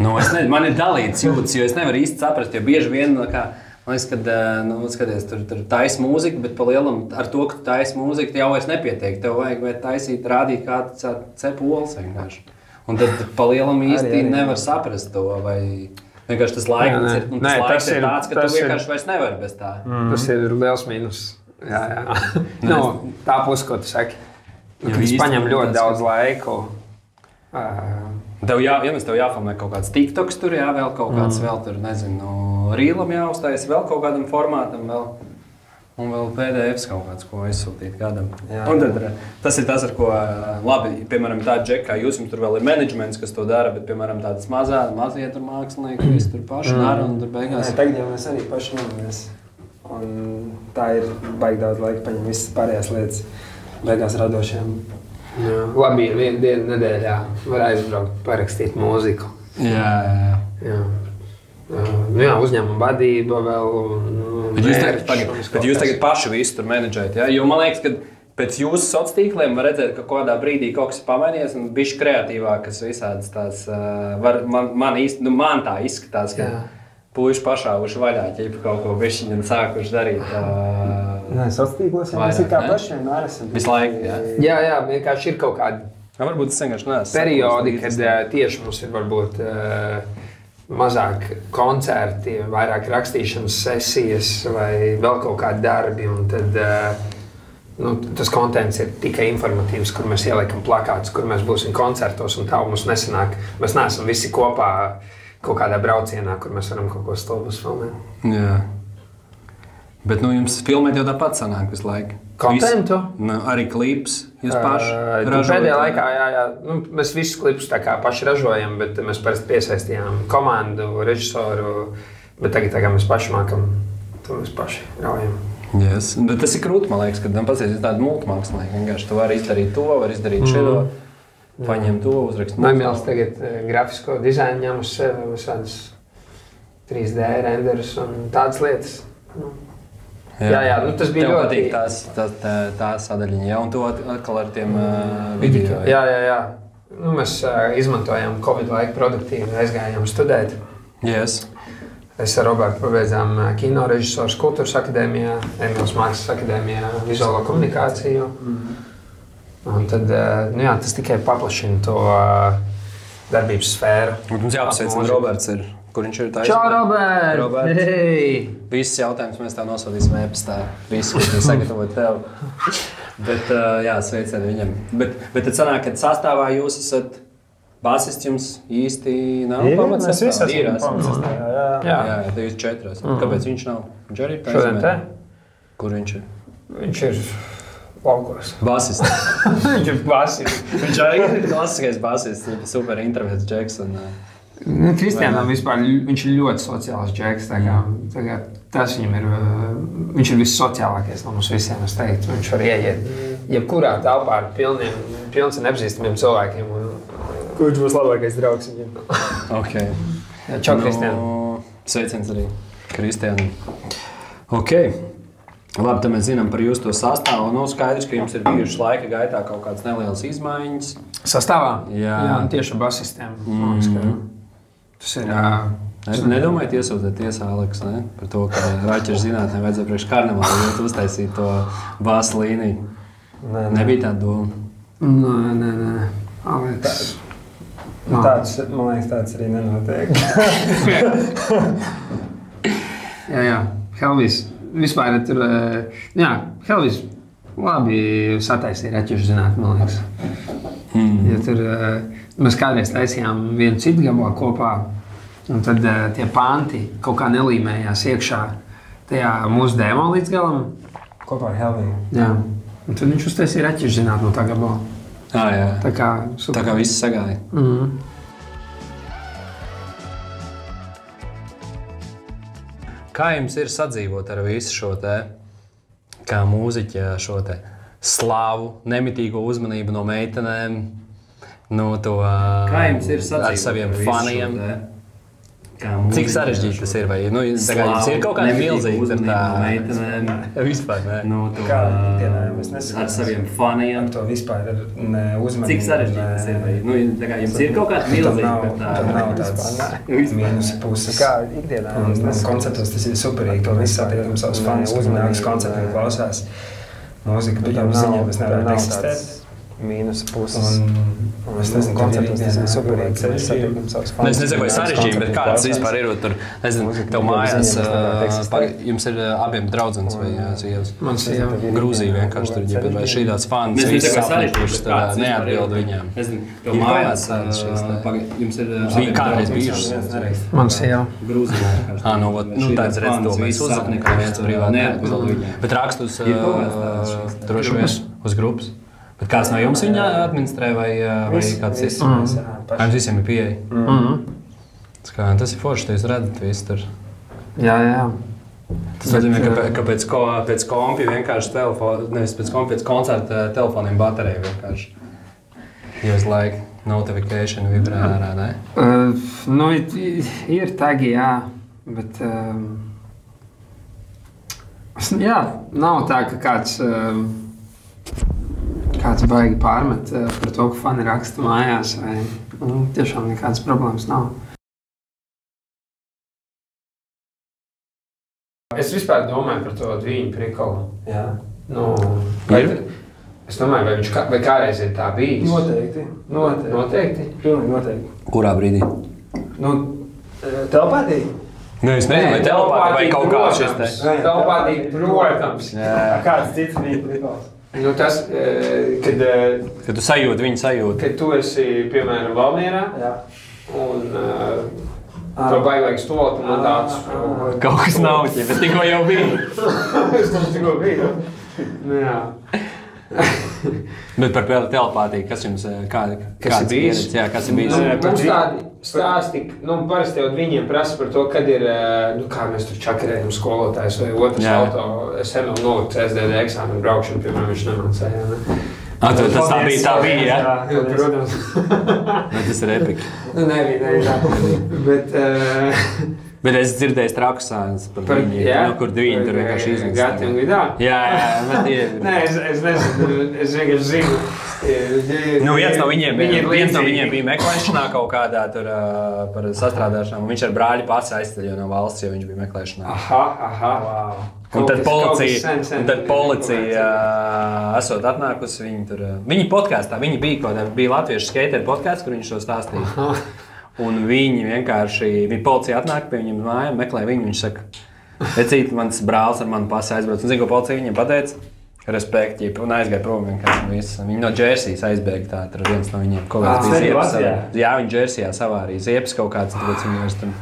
C: Man ir dalīts jūtas, jo es nevaru īsti saprast, jo bieži vien, man liekas, kad skaties, tur taisa mūzika, bet pa lielam ar to, ka tu taisa mūzika, jau vairs nepietiek. Tev vajag taisīt, rādīt, kā tu cep olas vienkārši. Un tad pa lielam īsti nevar saprast to, vai vienkārši tas laiks ir tāds, ka tu vienkārši vairs nevari bez tā.
A: Tas ir liels mīnus. Jā. Tā puse, ko tu saki. Tas paņem ļoti daudz laiku.
C: Tev jāfilmē kaut kāds TikToks tur, vēl kaut kāds vēl tur, nezinu, rīlam jāuztais, vēl kaut kādam formātam un vēl PDFs kaut kāds, ko aizsūtīt kādam. Un tad tas ir tas, ar ko labi, piemēram, tāda džeka, kā jums tur vēl ir menedžments, kas to dara, bet, piemēram, tādas mazie tur mākslinieki, visi tur paši dara un tur beigās.
B: Tagad jau mēs arī paši ņemamies. Un tā ir baigi daudz laika paņem visas pārējās lietas beigās radošiem.
A: Labi, ja vienu dienu nedēļā var aizbraukt, parakstīt mūziku.
C: Jā.
A: Uzņēmuma vadība vēl.
C: Bet jūs tagad paši visu tur menedžējat, jā? Jo man liekas, ka pēc jūsu sociāliem tīkliem var redzēt, ka kādā brīdī kaut kas ir pamainījies un bišķi kreatīvākas visādas tās. Man tā izskatās, ka puiši pašāvuši vaļā, ķipa kaut ko bišķiņi un sākuši darīt.
B: Sociālos tīklos jau mēs ir kā paši vienmēr esam.
C: Visu laiku, jā.
A: Jā, vienkārši ir kaut kādi
C: varbūt es vienkārši neesmu
A: periodi, kad tieši mums ir varbūt mazāk koncerti, vairāk rakstīšanas sesijas vai vēl kaut kādi darbi. Un tad tas kontents ir tikai informatīvs, kur mēs ieliekam plakātus, kur mēs būsim koncertos un tā mums nesanāk. Mēs neesam visi kopā kaut kādā braucienā, kur mēs varam kaut ko stulbus filmēt.
C: Jā. Bet jums filmēt jau tāpat sanāk visu laiku.
A: Kontentu?
C: Arī klips jūs paši ražojat?
A: Pēdējā laikā, jā. Mēs visus klipus tā kā paši ražojam, bet mēs parasti piesaistījām komandu, režisoru. Bet tagad, kā mēs paši mākam, to mēs paši raujam.
C: Yes. Bet tas ir krūti, man liekas, kad pasies tādi multimākslinieki. Vienkārši tu vari izdarīt to, vari izdarīt šito, paņem to, uzrakst.
A: Maimēls tagad grafisko dizainu ņem uz sevi, visādas 3D renderus un tādas lietas. Jā, tas bija ļoti
C: patīk tā sadaļiņa, jā, un to atkal ar tiem video.
A: Jā. Mēs izmantojām Covid laiku produktīvi, aizgājām studēt.
C: Yes.
A: Es ar Robertu pabeidzām kino režisors Kultūras akadēmijā, Emīls Mākslas akadēmijā, vizuālo komunikāciju. Un tad, tas tikai paplašina to darbības sfēru.
C: Un mums jāpasveic, un Roberts ir. Kur viņš ir taisnība?
A: Čau, Robert! Hei!
C: Visus jautājumus mēs tev nosūtīsim e-pastā. Visu, ko viņi sagatavot tev. Bet, sveicieni viņam. Bet tad sanāk, kad sastāvā jūs esat basists, jums īsti nav pamatsastāvā?
B: Mēs visi esam pamatsastāvā,
C: jā. Jā, te jūs 4. Kāpēc viņš nav? Viņš arī ir
A: šodien te?
C: Kur viņš ir?
A: Viņš ir laukos.
C: Basists.
A: Viņš ir basists.
C: Viņš arī ir klasiskais basists, super introverts džeks.
A: Kristiānam vispār viņš ir ļoti sociāls džeks. Tas viņam ir, viņš ir vissociālākais no mums visiem, es teiktu. Viņš var ieiet jebkurā telpā ar pilns un nepazīstamiem cilvēkiem.
B: Kurš būs labākais draugs viņam?
C: Ok.
A: Čau, Kristiān.
C: Sveiciens arī Kristiānam. Ok. Labi, tad mēs zinām par jūsu to sastāvu. Skaidrs, ka jums ir bijušas laika gaitā kaut kādas nelielas izmaiņas.
A: Sastāvā?
C: Jā.
A: Tieši ar basistiem. Tas ir...
C: Es nedomāju iesūtīt tiesā, Aleks, ne? Par to, ka raķešu zinātnē vajadzēja priekš karnevālu uztaisīt to bāzu līniju. Nebija tāda doma?
A: Nē. Aleks...
B: Tāds, man liekas, tāds arī nenotiek.
A: Jā. Helvis. Vispār tur... Helvis labi sataisīja raķešu zinātni, man liekas. Ja tur... Mēs kādreiz taisījām vienu citu gabalu kopā, Un tad tie panti kaut kā nelīmējās iekšā tajā mūsu demo līdz galam.
B: Kopā ar Helviju.
A: Jā. Un tad viņš uztaisīja raķešu zināt no tā gabala.
C: Jā.
A: Tā kā
C: viss sagāja. Kā jums ir sadzīvot ar visu šo te, kā mūziķa šo te slāvu, nemitīgo uzmanību no meitenēm, no to ar saviem faniem? Cik sarežģīti tas ir? Vai, jums ir kaut kāda milzīga ar tā
B: meitenēm?
C: Vispār, ne?
B: Kā ikdienā mēs nesakām.
C: Ar saviem faniem?
B: Ar to vispār uzmanību.
C: Cik sarežģīti tas ir? Vai, jums ir kaut kāda milzīga ar tā?
B: Tad nav tāds mīnus puses. Kā ikdienā mēs nesakām. Koncertos tas ir superīgi. To viss satiekam savus fanus, uzmanīgus koncertiem klausās. Mūzika, bet tam ziņā mēs nevaram eksistēt. Mīnus puses. Un es nezinu, koncertos tas ir superīgi.
C: Es nezinu, vai sarežģījumi, bet kāds vispār ir tur, nezinu, tev mājās, jums ir abiem draudzenes vai sievas?
A: Man sieva.
C: Grūzija vienkārši tur, vai šī tāds fans, viss sapratušas, neatbild viņām. Tev mājās, jums ir kādreiz bijušas?
A: Man sieva.
C: Grūzija vienkārši. Tāds redz to visu uzzapni, ka viens privāti neatbild viņām. Bet rakstus droši vien uz grupas. Bet kāds no jums viņu administrē vai kāds cits? Jums visiem ir pieeja? Tas ir forši, ka jūs redzat visu tur.
A: Jā.
C: Tas nozīmē, ka pēc kompi vienkārši nevis pēc kompi, pēc koncerta telefoniem baterija vienkārši. Jūs notification vibrē ārā, ne?
A: Ir tagi, jā, bet nav tā, ka kāds baigi pārmet par to, ka fani raksta mājās, vai tiešām nekādas problēmas nav. Es vispār domāju par to Dviņu prikolu.
B: Jā.
A: Es domāju, vai kādreiz ir tā bijis?
B: Noteikti. Pilnīgi noteikti.
C: Kurā brīdī?
B: Telepātija?
C: Es nezinu, vai telepātija vai kaut kā šis te.
A: Telepātija, protams.
B: Kāds cits Dviņu prikols?
A: Tas, kad
C: tu sajūti, viņi sajūti.
A: Kad tu esi, piemēram, Valmierā, un tev baigāks to, tu man tāds...
C: Kaut kas nav, bet tikko jau bija.
A: Es tikko biju. Jā.
C: Bet par telepātiju, kas jums,
A: kas ir bijis?
C: Jā, kas ir bijis?
A: Mums tādi stāsti, parasti jau viņiem prasa par to, kad ir, kā mēs tur čakarējam skolotājs vai otrs auto, es vēl noliku CSDD eksāmenu braukšanu, piemēram, viņš nemācēja, ne?
C: Tas tā bija, jā?
A: Jā, protams.
C: Tas ir epiki.
A: Nebija tā.
C: Bet es dzirdēju trakus sānes par Dviņu, kur Dviņu tur vienkārši iznīst.
A: Gati un vidā?
C: Jā, bet ir.
A: Nē, es nezinu, es vienkārši zinu.
C: Viens no viņiem bija meklēšanā kaut kādā tur par sastrādāšanām, un viņš ar brāļi pats aizceļoja no valsts, jo viņš bija meklēšanā.
A: Aha.
C: Un tad policija esot atnākusi, viņi podkāstā, viņi bija latviešu skateru podkāsts, kur viņš to stāstīja. Un viņi vienkārši, policija atnāk pie viņiem mājām, meklē viņu, viņš saka, vecīt, mans brālis ar mani pasi aizbrauc. Un zinu, ko policija viņiem pateica? Respekt, un aizgāja prom vienkārši. Viņi no Džersijas aizbēga tā, tur viens no viņiem. Kaut kāds bija ziepes. Jā, viņi Džersijā savārīja ziepes kaut kāds, tāpēc viņi vairs tam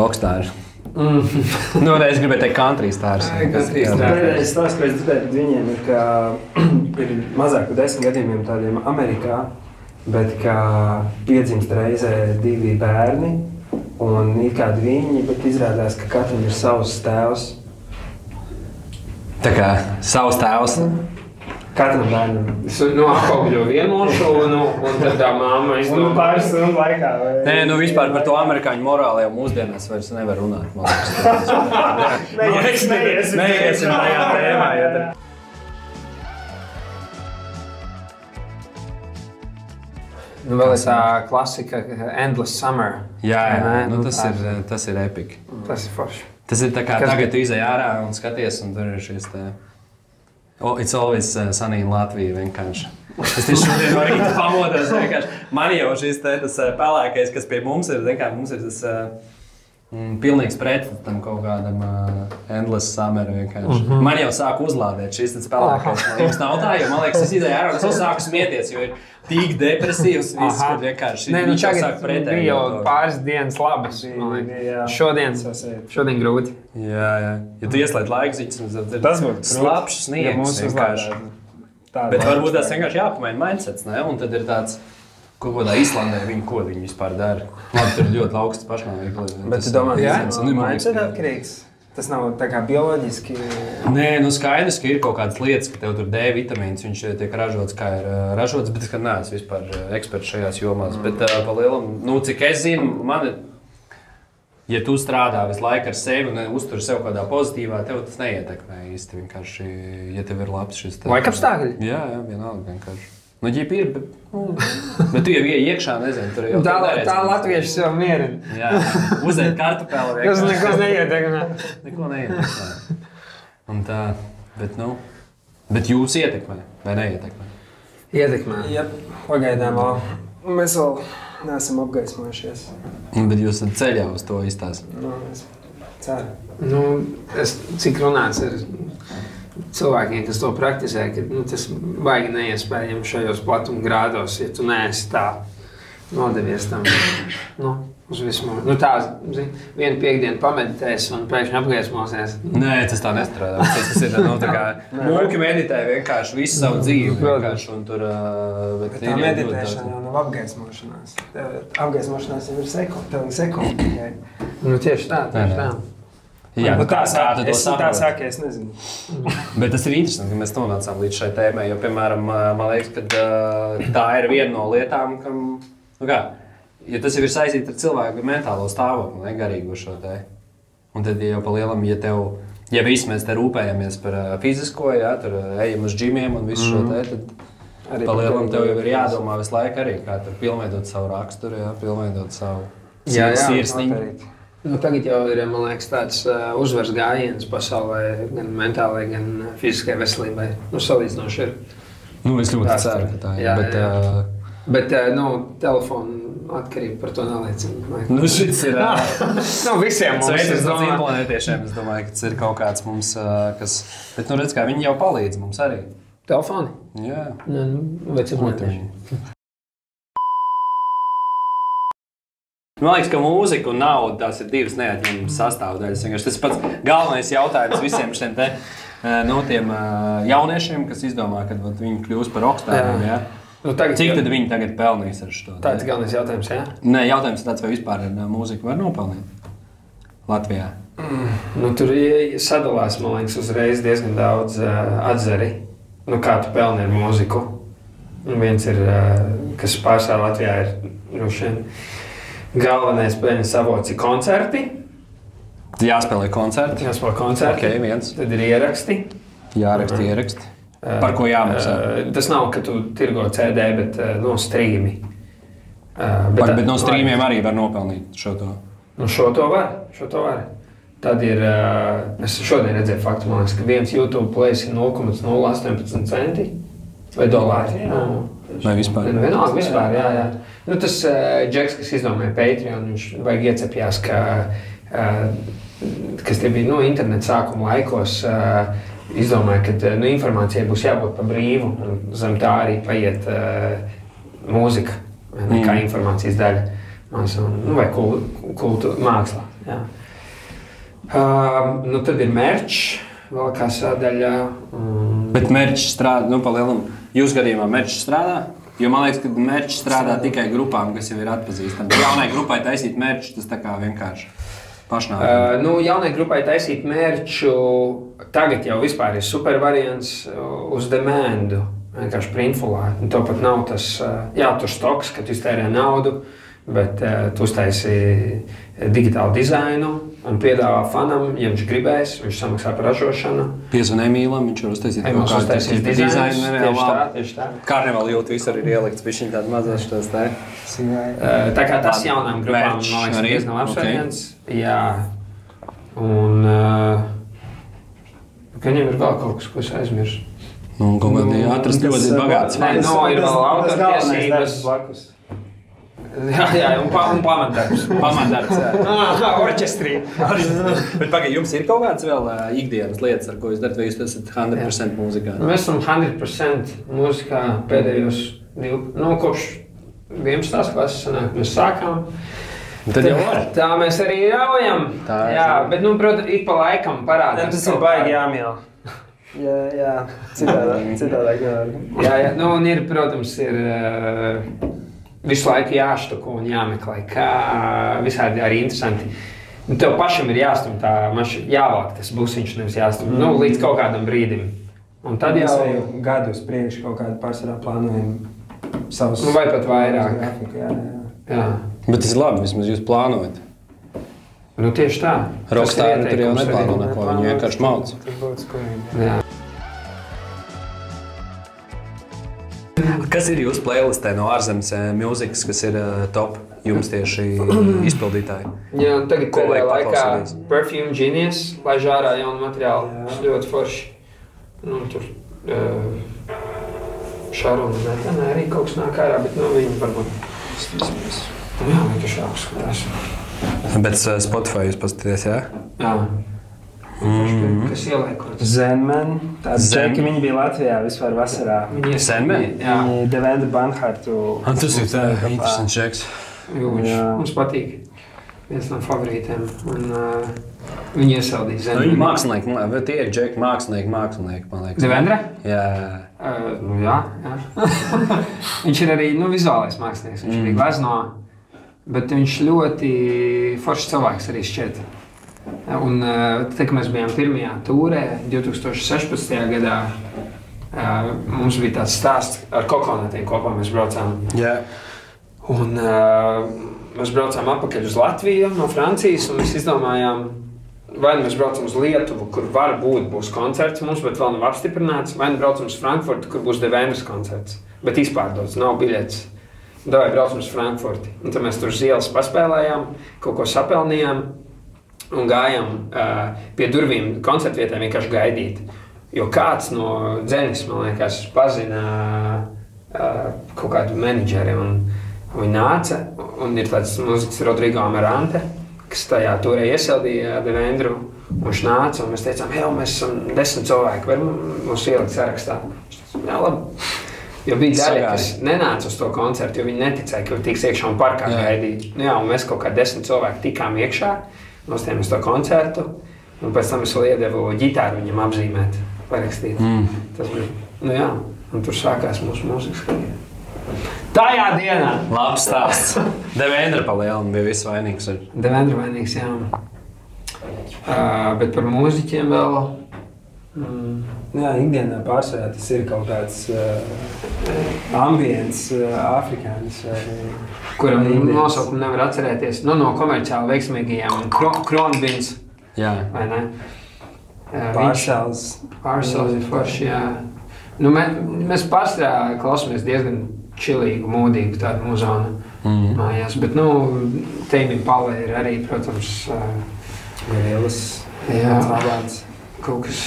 C: rockstāri. Es gribēju teikt country stars.
B: Es stāstu, ko es dzirdēju par viņiem, ir, ka ir mazāk par 10 gadījumiem tādiem Amerikā, bet kā piedzimst reizē 2 bērni, un ir kādi viņi, bet izrādās, ka katram ir savs tēvs.
C: Tā kā savs tēvs?
B: Katram bērnam.
A: Es apaugļo vienošu, un tad tā mamma izdomā.
B: Un pāris stundu laikā.
C: Nē, vispār par to amerikāņu morāli jau mūsdienās vairs nevar runāt. Neiesim tajā tēmā.
A: Vēl ir tā klasika Endless Summer.
C: Jā, tas ir epiki.
A: Tas ir forši.
C: Tas ir tā kā tagad tu izej ārā un skaties, un tur ir šis te... It's always sunny in Latvija vienkārši. Es tieši šodien no rīta pamodos vienkārši. Man jau šis te tas pelēkais, kas pie mums ir, mums ir tas Pilnīgs pretsts tam kaut kādam endless summer vienkārši. Man jau sāk uzlādēt šis spēlēkais. Jums nav tā, jo man liekas, es ideju ārā, es jau sāku smieties, jo ir tik depresīvs viss, kad vienkārši
A: viņš jau sāk pretēji. Bija jau pāris dienas labas. Šodien grūti.
C: Jā. Ja tu ieslēdz laikziņas,
B: tas būtu
C: slapšs sniegs vienkārši. Bet varbūt tās vienkārši jāpamaina mindsets, ne? Un tad ir tāds... Kaut kādā Islandē ko viņi vispār dara. Labi, tur ir ļoti augsts pašnāvīgli.
B: Bet tu domā, tas ir mindset atkarīgs? Tas nav tā kā bioloģiski?
C: Nē, skaidrs, ka ir kaut kādas lietas, ka tev tur D vitamīns, viņš tiek ražots, kā ir ražots, bet es neesmu vispār eksperts šajās jomās. Bet pa lielam, cik es zinu, ja tu strādā visu laiku ar sevi un uztur sev kādā pozitīvā, tev tas neietekmē īsti vienkārši, ja tev ir labs šis...
A: Laikapstākļi?
C: Jā, vienalga vienkārši. Ģip ir, bet tu jau iekšā, nezinu, tur jau
A: tā latvieši sev mierina.
C: Jā, uzēd kartupeli vienkārši.
A: Tas neko neietekmē.
C: Neko neietekmē. Un tā, bet jūs ietekmē vai neietekmē?
A: Ietekmē.
B: Jā, pagaidām vēl. Mēs vēl neesam apgaismojušies.
C: Bet jūs esat ceļā uz to izstāst?
B: Es ceru.
A: Cik runāts ir... Cilvēkiem, kas to praktizē, ka tas baigi neiespējami šajos platuma grādos, ja tu neesi tā nodevies tam uz visu mūžu. Tā, vienu piekdienu pameditēs un pēkšņi apgaismosies.
C: Nē, tas tā nestrādā. Tas ir tā kā mūki meditē vienkārši visu savu dzīvi. Vienkārši, un tur,
B: bet tā meditēšana jau nav apgaismošanās. Apgaismošanās jau ir sekunde.
A: Tieši tā.
C: Jā, tā
B: saka, es nezinu.
C: Bet tas ir interesanti, ka mēs nonācām līdz šai tēmai, jo, piemēram, man liekas, ka tā ir viena no lietām, kam, ja tas jau ir saistīts ar cilvēku mentālo stāvokli, garīgo šo te. Un tad jau pa lielam, ja visi mēs te rūpējamies par fizisko, tur ejam uz džimiem un visu šo te, tad pa lielam tev jau ir jādomā visu laiku arī, kā tur pilnveidot savu raksturu, pilnveidot savu sirsniņu.
A: Tagad jau ir, man liekas, tāds uzvaras gājiens pasaulē, gan mentālai, gan fiziskai veselībai. Salīdzinoši ir.
C: Es ļoti ceru, ka tā ir.
A: Jā. Bet telefonu atkarība par to neliecina.
C: Šis ir...
A: visiem mums.
C: Sveicis no planētiešiem. Es domāju, ka tas ir kaut kāds mums, kas... Bet, redz, kā viņi jau palīdz mums arī.
A: Telefoni?
C: Jā.
A: Vecaplanētieši.
C: Man liekas, ka mūzika un nauda tās ir divas neatņemamas sastāvdaļas. Tas ir pats galvenais jautājums visiem šiem tiem jauniešiem, kas izdomā, kad viņi kļūs par rockstāriem. Cik tad viņi tagad pelnīs ar šo?
A: Tāds galvenais jautājums, jā?
C: Nē, jautājums ir tāds, vai vispār ar mūziku var nopelnīt Latvijā?
A: Tur sadalās, man liekas, uzreiz diezgan daudz atzari, kā tu pelni ar mūziku. Viens ir, kas pārsvarā Latvijā ir galvenais peļņas avots ir koncerti.
C: Jāspēlē koncerti. Okay, viens.
A: Tad ir ieraksti.
C: Ieraksti. Par ko jāmaksā?
A: Tas nav, ka tu tirgo CD, bet streami.
C: Bet no streamiem arī var nopelnīt šo to?
A: Šo to var. Tad ir, es šodien redzēju faktu, man liekas, ka viens YouTube plays ir 0,018 centi vai dolāri.
C: Vai vispār?
A: Vienalga, vispār, jā. Tas Džeks, kas izdomāja Patreon, viņš vajag iecepjās, kas te bija interneta sākuma laikos, izdomāja, ka informācijai būs jābūt pa brīvu, un zem tā arī paiet mūzika, kā informācijas daļa, vai kultu mākslā. Jā. Tad ir merch, vēl kā sadaļa.
C: Bet merch strādā, pa lielam, jūs gadījumā merch strādā? Jo man liekas, ka merch strādā tikai grupām, kas jau ir atpazīstami. Jaunai grupai taisīt merch, tas tā kā vienkārši pašnāvīgi.
A: Jaunai grupai taisīt merču tagad jau vispār ir super variants uz demandu, vienkārši printfulā. Tev pat nav tas, tur stoks, ka tu iztērē naudu, bet tu uztaisi digitālu dizainu un piedāvā fanam, ja viņš gribēs, viņš samaksā par ražošanu.
C: Piezvan Emīlam, viņš var uztaisīt kaut kādu dizainu.
A: Tieši tā.
C: Karnevāla jūt visur ir ielikts, bišķiņ tāda mazās šos tā.
A: Tā kā tas jaunām grupām, man liekas, diezgan labs variants. Jā. Un viņam ir vēl kaut kas, ko es aizmirsu.
C: Kaut kādi atrast ļoti bagāts.
A: Ir vēl autortiesības. Jā, un pamatdarbs. Orķestrī.
C: Bet pagaid, jums ir kaut kāds vēl ikdienas lietas, ar ko jūs darat, vai jūs esat 100% mūzikā?
A: Mēs esam 100% mūzikā pēdējos kopš 11. klases sanāk, mēs sākām.
C: Tad jau var.
A: Tā mēs arī raujam. Jā, bet, protams, ik pa laikam parādās.
B: Tas ir baigi jāmīl. Jā, citādāk.
A: Jā, un ir, protams, visu laiku jāštoko un jāmeklē, kā visādi arī interesanti. Tev pašam ir jāstum tā, jāvāk tas busiņš, nevis jāstum, līdz kaut kādam brīdim. Un tad
B: jau gadu uz priekšu kaut kādu pārsvarā plānojam savus...
A: vai pat vairāk.
B: Grafiku,
A: jā.
C: Bet tas ir labi, vismaz jūs plānojat.
A: Tieši tā.
C: Rockstāri tur jau neplāno neko, viņi vienkārši mauc.
B: Tas būtu skurīgi.
A: Jā.
C: Kas ir jūsu playlistē no ārzemes mūzikas, kas ir top jums tieši izpildītāji?
A: Jā, tagad
C: Ko vajag
A: laikā
C: paklausīties?
A: Perfume Genius, lai žārā jaunu materiālu. Tas ļoti forši. Tur Šaruna Metana arī kaut kas nāk ārā, bet viņi varbūt... Jā, vienkārši jāuzskatās.
C: Bet Spotify jūs paskaties, jā?
A: Jā. Kas ieliekot?
B: Zenman. Tāds džeki, viņi bija Latvijā vispār vasarā.
C: Zenman?
A: Jā.
B: Viņi Devendru Banhartu.
C: Tas ir tā, interesants čeks.
A: Viņš mums patīk. Viens no favorītiem. Un viņi iesaldīja Zenman.
C: Viņi mākslinieki, vai tie ir džeki mākslinieki, man liekas.
A: Devendra?
C: Jā.
A: Jā. Viņš ir arī vizuālais mākslinieks. Viņš arī glezno. Bet viņš ļoti foršs cilvēks arī šķiet. Un tad, kad mēs bijām pirmajā tūrē 2016. gadā, mums bija tāds stāsts ar kokonatiem kopā mēs braucām.
C: Yeah.
A: Un mēs braucām atpakaļ uz Latviju no Francijas, un mēs izdomājām, vai mēs braucam uz Lietuvu, kur varbūt būs koncerts mums, bet vēl nav apstiprināts, vai braucam uz Frankfurtu, kur būs Devendras koncerts, bet izpārdots, nav biļetes. Davai braucam uz Frankfurti. Un tad mēs tur uz ielas paspēlējām, kaut ko sapelnījām un gājām pie durvīm koncertvietēm vienkārši gaidīt. Jo kāds no Dzenis, man liekas, pazina kaut kādu menedžeri. Viņi nāca un ir tāds mūzikas Rodrigo Amarante, kas tajā turē iesildīja Devendru. Viņš nāca un mēs teicām, hei, mēs esam 10 cilvēki, var mums ielikt sarakstā. Jā, labi. Jo bija daļa, kas nenāca uz to koncertu, jo viņi neticēja, ka tiks iekšā un parkā gaidīt. Jā, un mēs kaut kā 10 cilvēki tikām iekšā, nostājām uz to koncertu, un pēc tam es vēl iedevu ģitāru viņam apzīmēt, parakstīt. Tas bija, un tur sākās mūsu mūzikas karjera. Tajā dienā!
C: Labs stāsts. Devendra pa lielu bija viss vainīgs.
A: Devendra vainīgs, jā. Bet par mūziķiem vēl...
B: Jā, ikdienā pārsvarā tas ir kaut kāds ambients afrikānis.
A: Kuram nosaukumu nevar atcerēties. No komerciāli veiksmīgajiem Kronbins.
C: Jā.
A: Vai ne?
B: Pārsals.
A: Pārsals ir forši, jā. Mēs pārsvarā klausamies diezgan čilīgu, mūdīgu tādu muzonu mājās. Bet, Teimim Pala ir arī, protams,
B: Lielas.
A: Jā.
B: Labāds.
A: Kaut kas...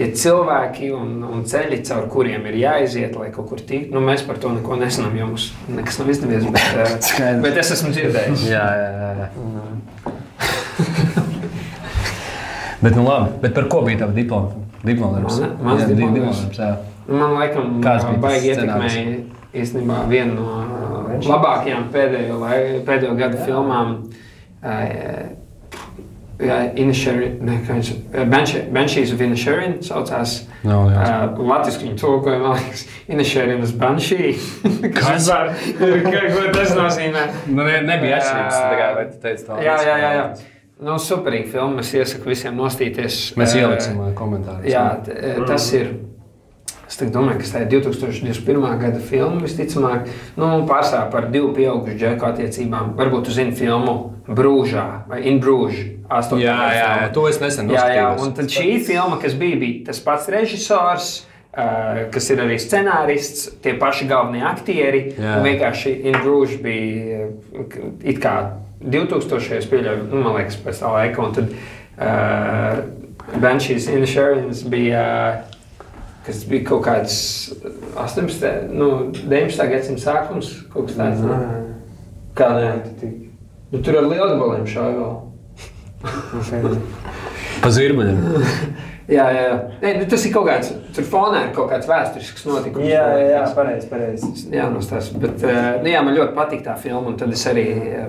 A: Tie cilvēki un ceļi, caur kuriem ir jāiziet, lai kaut kur tikt. Mēs par to neko nesanām, jo mums nekas nav izdevies, bet es esmu dzirdējis.
C: Jā. Bet labi, bet par ko bija tava diplomdarbs?
A: Mans diplomdarbs,
C: jā.
A: Man laikam baigi ietekmēja īstenībā vienu no labākajām pēdējo gadu filmām. Banshees of Inisherin saucās. Latviski viņu tulkoja, man liekas, Inisherinas Banshee.
C: Kas?
A: Ko tas nozīmē?
C: Nebija atšķirības, vai tu teici tā?
A: Jā. Superīgi filma, es iesaku visiem nostīties.
C: Mēs ieliksim komentārus.
A: Jā, tas ir. Es domāju, ka tā ir 2021. gada filma, visticamāk, pārsvarā par divu pieaugušu džeku attiecībām. Varbūt tu zini filmu Brūžā vai In Bruges.
C: Jā, to es nesen noskatījos.
A: Jā, un tad šī filma, kas bija tas pats režisors, kas ir arī scenārists, tie paši galvenie aktieri. Un vienkārši In Bruges bija it kā 2000. pieļauju, man liekas, pēc tā laika. Un tad Banshees Inisherin bija kas bija kaut kāds 18, 19. gadsimta sākums, kaut kas tāds. Kā nē? Nu, tur ar lielgabaliem šāvi vēl.
C: Pa zirbuļiem.
A: Jā. Nē, nu, tas ir kaut kāds, tur fonā ir kaut kāds vēsturisks notikums.
B: Jā, pareizi.
A: Jā, bet man ļoti patīk tā filma, un tad es arī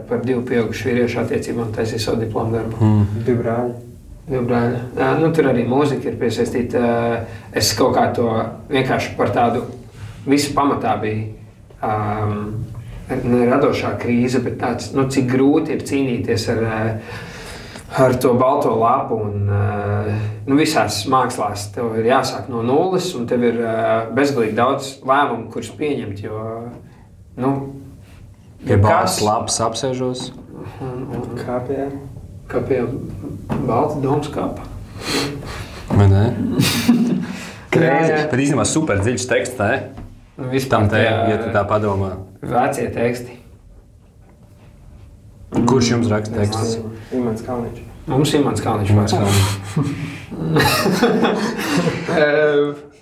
A: par 2 pieaugušu vīriešu attiecībām taisīju savu diplomu darbu.
B: 2 brāļi.
A: Tur arī mūzika ir piesaistīta. Es kaut kā to vienkārši par tādu visu pamatā bija radošā krīze, bet tāds, cik grūti ir cīnīties ar to balto lapu. Un visās mākslās tev ir jāsāk no nulles, un tev ir bezgalīgi daudz lēmumu, kurus pieņemt.
C: Ja balts lapas apsēžos.
A: Kā pie balta domas kāpa.
C: Vai ne? Kreizi. Bet īstenībā super dziļš teksts, ne?
A: Vispār
C: ja tu tā padomā.
A: Vecie teksti.
C: Kurš jums raksta tekstus?
B: Imants Kalniņš.
A: Mums Imants Kalniņš.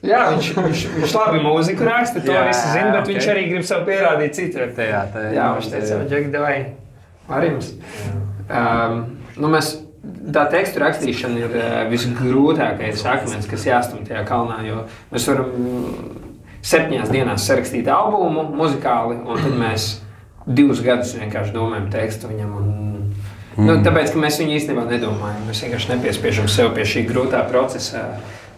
A: Jā, viņš labi mūziku raksta, to visi zina, bet viņš arī grib sev pierādīt citur. Jā, viņš teica, Džek, davai, Marims. Tā tekstu rakstīšana ir visgrūtākais akmens, kas jāstum tajā kalnā, jo mēs varam 7 dienās sarakstīt albumu muzikāli, un tad mēs 2 gadus vienkārši domājam tekstu viņam. Tāpēc, ka mēs viņu īstenībā nedomājam, mēs vienkārši nepiespiežam sev pie šī grūtā procesa.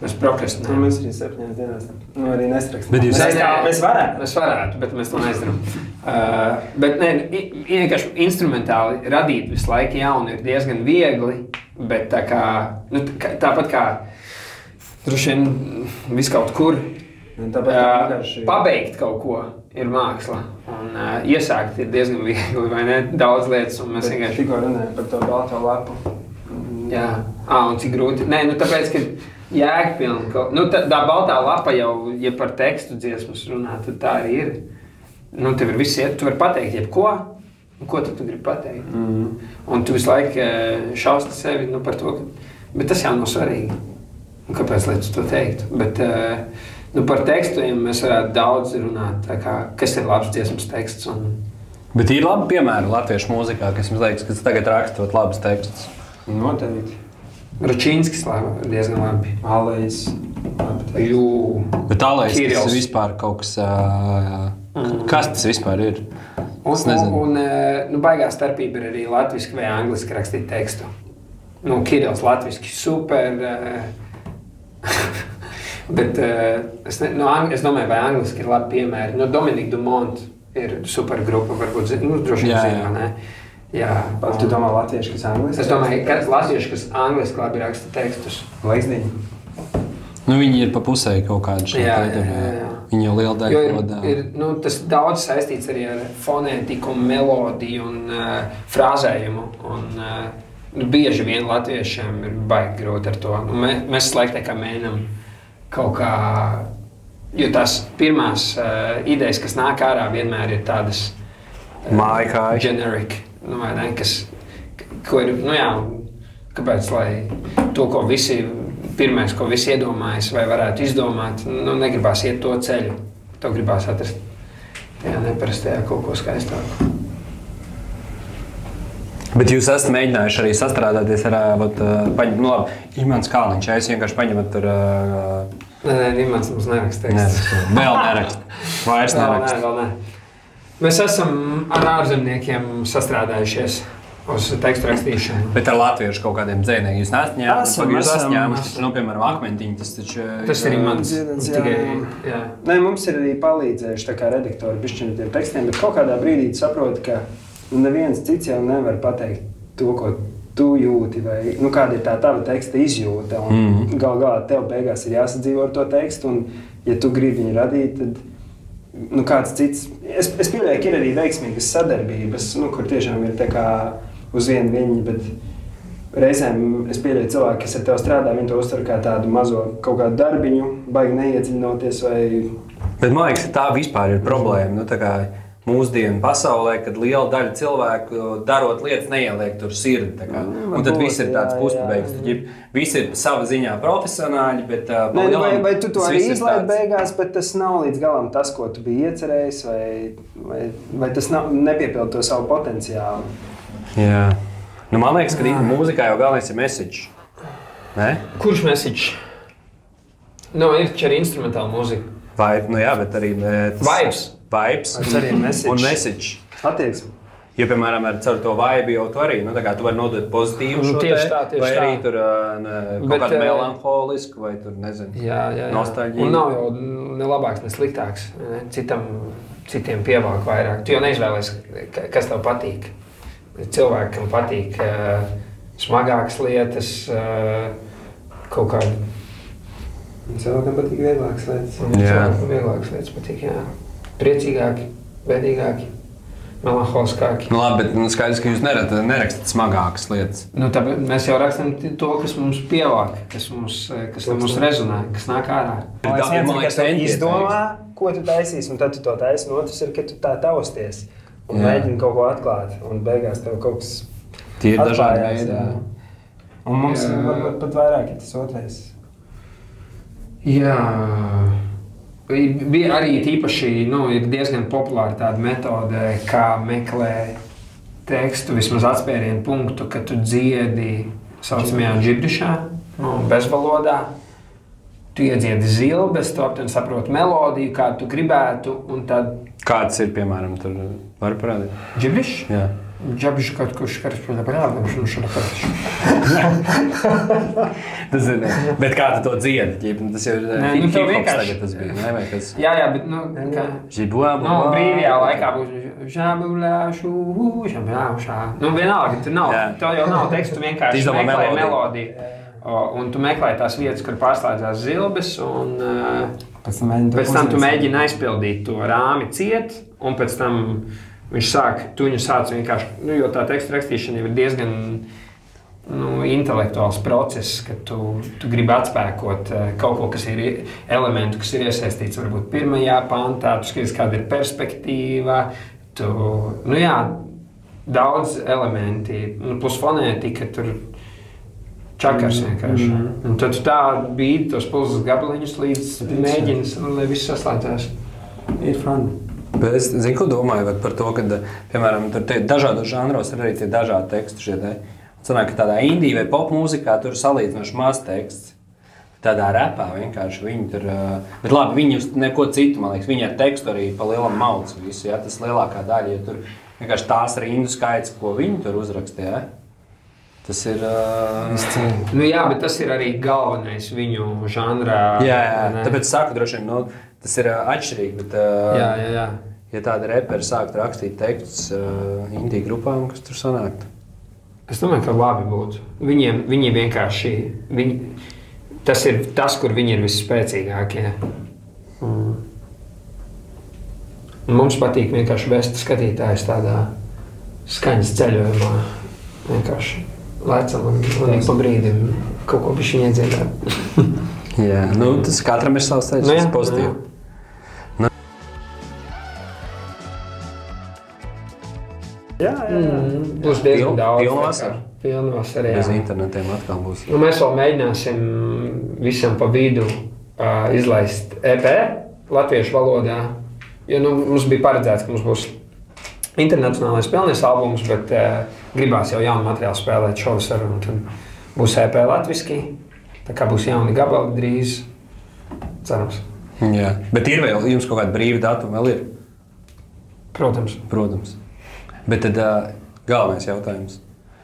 A: Mēs prokrastinējam.
B: Mēs arī 7 dienās. Arī nesarakstam.
A: Mēs varētu, bet mēs to neizdarām. Bet vienkārši instrumentāli radīt visu laiku jaunu ir diezgan viegli, bet tāpat kā droši vien viss kaut kur pabeigt kaut ko ir māksla. Un iesākt ir diezgan viegli, vai ne? Daudz lietas, un mēs vienkārši...
B: Tikko runājam par to balto lapu.
A: Jā, un cik grūti. Nē, tāpēc, ka jēgpilni tā baltā lapa jau, ja par tekstu dziesmas runā, tad tā arī ir. Tev ir viss iet, tu vari pateikt jebko, ko tu gribi pateikt. Un tu visu laiku šausti sevi par to, bet tas jau nav svarīgi. Kāpēc, lai tu to teiktu? Bet par tekstiem mēs varētu daudz runāt, kas ir labs dziesmas teksts.
C: Bet ir labi piemēri latviešu mūzikā, kas mums liekas, ka tagad rakstot labus tekstus.
B: Noteikti.
A: Račīnskis diezgan labi.
B: Alejs.
C: Bet Alejs tas vispār kaut kas... Kas tas vispār ir?
A: Baigā starpība ir arī latviski vai angliski rakstīt tekstu. Kirils latviski super. Bet es domāju, vai angliski ir labi piemēri. Dominika Dumont ir super grupa, varbūt droši vien zina, ne? Jā.
B: Tu domā latvieši, kas angliski?
A: Es domāju, ka latvieši, kas angliski labi raksta tekstus.
B: Leiksdiņi.
C: Viņi ir pa pusē kaut kādu šeit. Jā. Viņi jau liela daļa rodā.
A: Tas daudz saistīts arī ar fonētiku, melodiju un frāzējumu. Bieži vien latviešiem ir baigi grūti ar to. Mēs laikam tā kā mēģinām kaut kā... Jo tās pirmās idejas, kas nāk ārā, vienmēr ir tādas...
C: Mājkāji.
A: Generic. Ko ir, kāpēc, lai to, ko visi, pirmais, ko visi iedomājas vai varētu izdomāt, negribās iet to ceļu. To gribās atrast tajā neparastajā kaut ko skaistāku.
C: Bet jūs esat mēģinājuši arī sastrādāties ar, Imants Kalniņš, ja es vienkārši paņemat tur...
A: Nē, Imants mums neraksta teksts.
C: Vēl neraksta. Vairs neraksta.
A: Vēl nē. Mēs esam ar ārzemniekiem sastrādājušies uz tekstu rakstīšanu.
C: Bet ar latviešu kaut kādiem dzējniekiem jūs neesat ņēmuši? Piemēram, akmentiņi, tas taču...
A: Tas ir mans.
B: Nē, mums ir arī palīdzējuši tā kā redaktori bišķiņu tiem tekstiem, bet kaut kādā brīdī tu saproti, ka neviens cits jau nevar pateikt to, ko tu jūti, vai kāda ir tā tava teksta izjūta. Gal galā tev beigās ir jāsadzīvo ar to tekstu, un ja tu gribi viņu radīt, tad kāds cits... Es pieļauju, ka ir arī veiksmīgas sadarbības, kur tiešām ir tā kā uz vienu viņi, bet reizēm es pieļauju cilvēki, kas ar tevi strādā, viņi to uztver kā tādu mazo kaut kādu darbiņu, baigi neiedziļinoties vai...
C: Bet man liekas, tā vispār ir problēma. mūsdienu pasaulē, kad liela daļa cilvēku darot lietas neieliek tur sirdi. Un tad viss ir tāds puspabeigts. Visi ir sava ziņā profesionāļi, bet
B: vai tu to arī izlaidi beigās, bet tas nav līdz galam tas, ko tu biji iecerējis, vai tas nepiepilda to savu potenciālu?
C: Jā. Nu, man liekas, ka mūzikā jau galvenais ir message. Ne?
A: Kurš message? No, ir arī instrumentāla mūzika.
C: Vibe, nu jā, bet arī... Vibes
B: un
C: message.
B: Attieksme.
C: Jo, piemēram, ar to vibe jau tu arī, nu, tā kā tu vari nodot pozitīvu šo te, vai arī tur kaut kādu melanholisku, vai tur, nezinu, nostalģiju.
A: Un nav jau ne labāks, ne sliktāks. Citiem pievelk vairāk. Tu jau neizvēlies, kas tev patīk. Cilvēkam patīk smagākas lietas, kaut kādu. Cilvēkam patīk vieglākas lietas. Cilvēkam vieglākas lietas patīk, jā. Priecīgāki, bēdīgāki, melanholiskāki.
C: Nu labi, bet skaidrs, ka jūs nerakstat smagākas lietas.
A: Nu, tāpēc mēs jau rakstam to, kas mums pievāk, kas mums rezonē, kas nāk ārā.
B: Man liekas, tu izdomā, ko tu taisīsi, un tad tu to taisi. Un otrs ir, ka tu tā tausties un mēģini kaut ko atklāt. Un beigās tev kaut kas
C: tie ir dažādi veidi.
B: Un mums pat vairāk ir tas otrais.
A: Jā. Bija arī tīpaši, ir diezgan populāra tāda metode, kā meklē tekstu, vismaz atspērienu punktu, ka tu dziedi saucamajā džibrišā, bezvalodā. Tu iedziedi zilbes, tu aptuveni saproti melodiju, kādu tu gribētu, un tad...
C: Kāds ir, piemēram, tur var parādīt?
A: Džibrišs?
C: Jā.
A: Džibrišs kaut kurš parādām,
C: Tas ir, bet kā tu to dziedi? Tas jau ir hip-hops tagad tas bija, ne? Vai kas?
A: Jā, bet, kā... Brīvajā laikā būs žabulāšu, žabulāšā. Vienalga, tur nav, tev jau nav tekstu, tu vienkārši meklē melodiju. Un tu meklē tās vietas, kur pārslēdzās zilbes, un pēc tam tu mēģini aizpildīt to rāmi ciet, un pēc tam viņu sāc vienkārši, jo tā teksta rakstīšana jau ir diezgan intelektuāls process, ka tu gribi atspēkot kaut ko, kas ir elementu, kas ir iesaistīts varbūt pirmajā pantā, tu skaties, kāda ir perspektīva, daudz elementi, plus fonētika, tur čakars vienkārši. Un tad tu tā bīdi tos pulzes gabaliņus līdz mēģini, lai viss saslēdzās.
B: Ir fun.
C: Bet es zinu, ko domāju par to, ka, piemēram, tur dažādos žanros ir arī tie dažādi teksti šie te. Sanāk, ka tādā indī vai pop mūzikā tur salīdzinoši maz teksts. Tādā rapā vienkārši viņi tur... Bet labi, viņi neko citu, man liekas, viņi ar tekstu arī pa lielam mauc visu, ja, tas lielākā daļa, jo tur vienkārši tās rindu skaits, ko viņi tur uzrakstīja, ja. Tas ir...
A: jā, bet tas ir arī galvenais viņu žanrā.
C: Jā, tāpēc saku droši vien, tas ir atšķirīgi, bet...
A: Jā.
C: Ja tāda reperi sāktu rakstīt tekstus indī grupām, kas tur sanāktu?
A: Es domāju, ka labi būtu. Viņi vienkārši... Tas ir tas, kur viņi ir visspēcīgākie. Mums patīk vienkārši vest skatītājus tādā skaņas ceļojumā. Vienkārši lecam un pa brīdim kaut ko bišķiņ iedziedāt.
C: Jā, tas katram ir savs ceļš, tas pozitīvi.
B: Jā.
A: Būs diezgan daudz.
C: Pilna
A: vasara, jā.
C: Bez internetiem atkal būs.
A: Mēs vēl mēģināsim visam pa vidu izlaist EP latviešu valodā. Jo mums bija paredzēts, ka mums būs internacionālais pelnies albums, bet gribās jau jaunu materiālu spēlēt šovasar, un tad būs EP latviski. Tā kā būs jauni gabali drīz. Cerams.
C: Jā. Bet ir vēl jums kaut kāda brīva datuma vēl ir?
A: Protams.
C: Bet tad galvenais jautājums.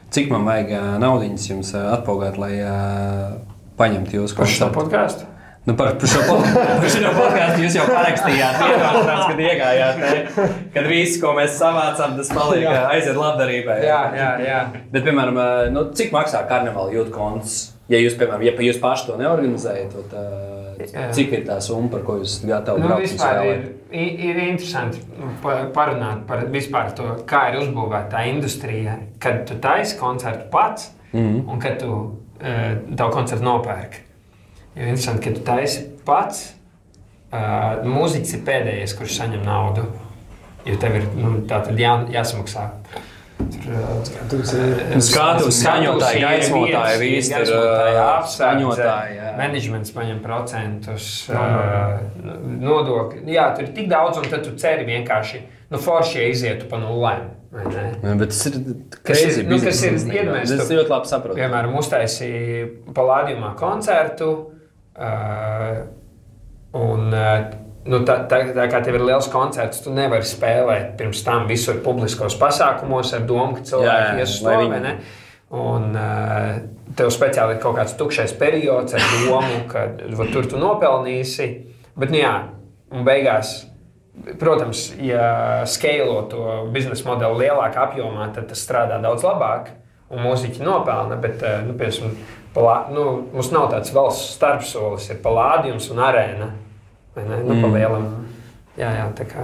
C: Cik man vajag naudiņas jums atpogāt, lai paņemtu jūsu koncertu?
A: Par šo podcastu?
C: Par šo podcastu jūs jau parakstījāt, vienkārši, kad iegājāt, ne? Kad viss, ko mēs savācām, tas paliek aiziet labdarībai.
A: Jā.
C: Bet, piemēram, cik maksā karnevāla jūtu konts? Ja jūs, piemēram, ja jūs paši to neorganizējat, cik ir tā summa, par ko jūs gatavi braukt?
A: Vispār ir interesanti parunāt par vispār to, kā ir uzbūvēta tā industrija, kad tu taisi koncertu pats un kad tu tavu koncertu nopērki. Jo interesanti, ka tu taisi pats, mūziķis ir pēdējais, kurš saņem naudu. jo tev ir tātad jāsamaksā.
C: Skatu, skaņotāji, gaismotāji, visi ir
A: apskaņotāji. Menedžments paņem procentus, nodokļi. Jā, tur ir tik daudz, un tad tu ceri vienkārši, forši izietu pa nullēm.
C: Bet tas ir crazy
A: kas ir iedomājies.
C: Es ļoti labi saprotu.
A: Piemēram, uztaisīja Palādījumā koncertu, un tā kā tev ir liels koncerts, tu nevari spēlēt pirms tam visur publiskos pasākumos ar domu, ka cilvēki ies uz to, vai ne? Un tev speciāli ir kaut kāds tukšais periods ar domu, ka tur tu nopelnīsi. Bet, un beigās, protams, ja skeilo to biznesa modeli lielākā apjomā, tad tas strādā daudz labāk, un mūziķi nopelna, bet, piemēram, mums nav tāds valsts starpsolis, ir Palādījums un Arēna. Pa lielam. Jā, tā kā...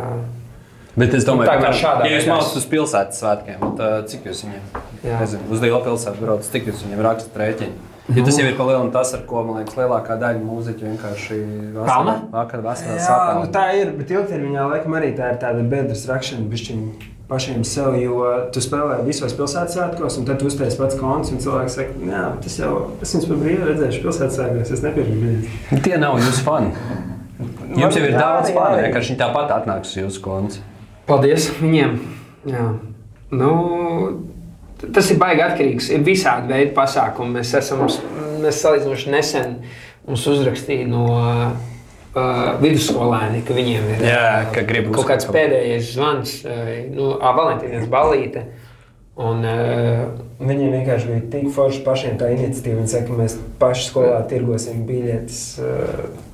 C: Bet es domāju,
A: ka
C: ja jūs mācat uz pilsētas svētkiem, cik jūs viņiem, nezinu, uz lielu pilsētu brauc, cik jūs viņiem rakstat rēķini? Ja tas jau ir pa lielam tas, ar ko, man liekas, lielākā daļa mūziķu vienkārši vasarā sapelna.
B: Tā ir, bet ilgtermiņā laikam arī tā ir tāda bedres rakšana bišķiņ pašiem sev, jo tu spēlē visos pilsētas svētkos, un tad tu uztais pats konts, un cilvēks saka, jā, es jums par brīvu redzēšu pilsētas svētkos, es nepirku biļeti.
C: Tie nav jūsu fani. Jums jau ir daudz fani, vienkārši viņi tāpat atnāks uz jūsu konts.
A: Paldies viņiem. Jā. Tas ir baigi atkarīgs. Ir visādi veidi pasākumi. Mēs salīdzinoši nesen mums uzrakstīja no vidusskolēni, ka viņiem ir kaut kāds pēdējais zvans, Valentīnas ballīte. Un
B: viņiem vienkārši bija tik forši pašiem tā iniciatīva. Viņi saka, ka mēs paši skolā tirgosim biļetes.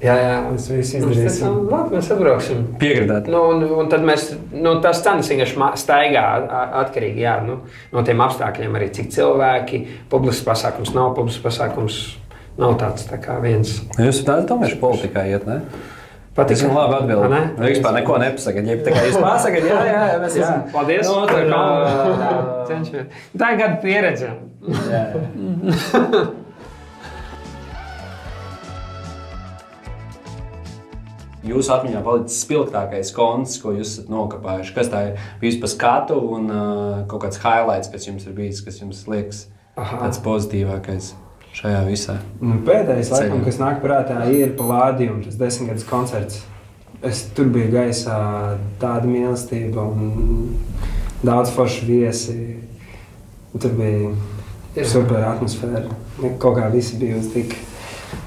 B: Mēs visu izdarīsim.
A: Labi, mēs atbrauksim.
C: Piegradāt.
A: Un tad mēs, tās cenas vienkārši staigā atkarīgi, no tiem apstākļiem arī, cik cilvēki, publisks pasākums nav, publisks pasākums nav tāds tā kā viens.
C: Jūs tādu tomēr politikā iet, ne?
A: Patīk.
C: Es labi atbildu. Vispār neko nepasakat. Ja tā kā jūs pasakat, mēs esam.
A: Paldies. Tā ir gada pieredze.
C: Jūsu atmiņā palicis spilgtākais konts, ko jūs esat nokapājuši. Kas tā ir bijis pa skatu un kaut kāds highlights, kas jums ir bijis, kas jums liekas tāds pozitīvākais šajā visā?
B: Pēdējais laikam, kas nāk prātā, ir Palādījums, tas 10 gadus koncerts. Tur bija gaisā tāda mīlestība un daudz forši viesi. Tur bija super atmosfēra. Kaut kā visi bija uz tik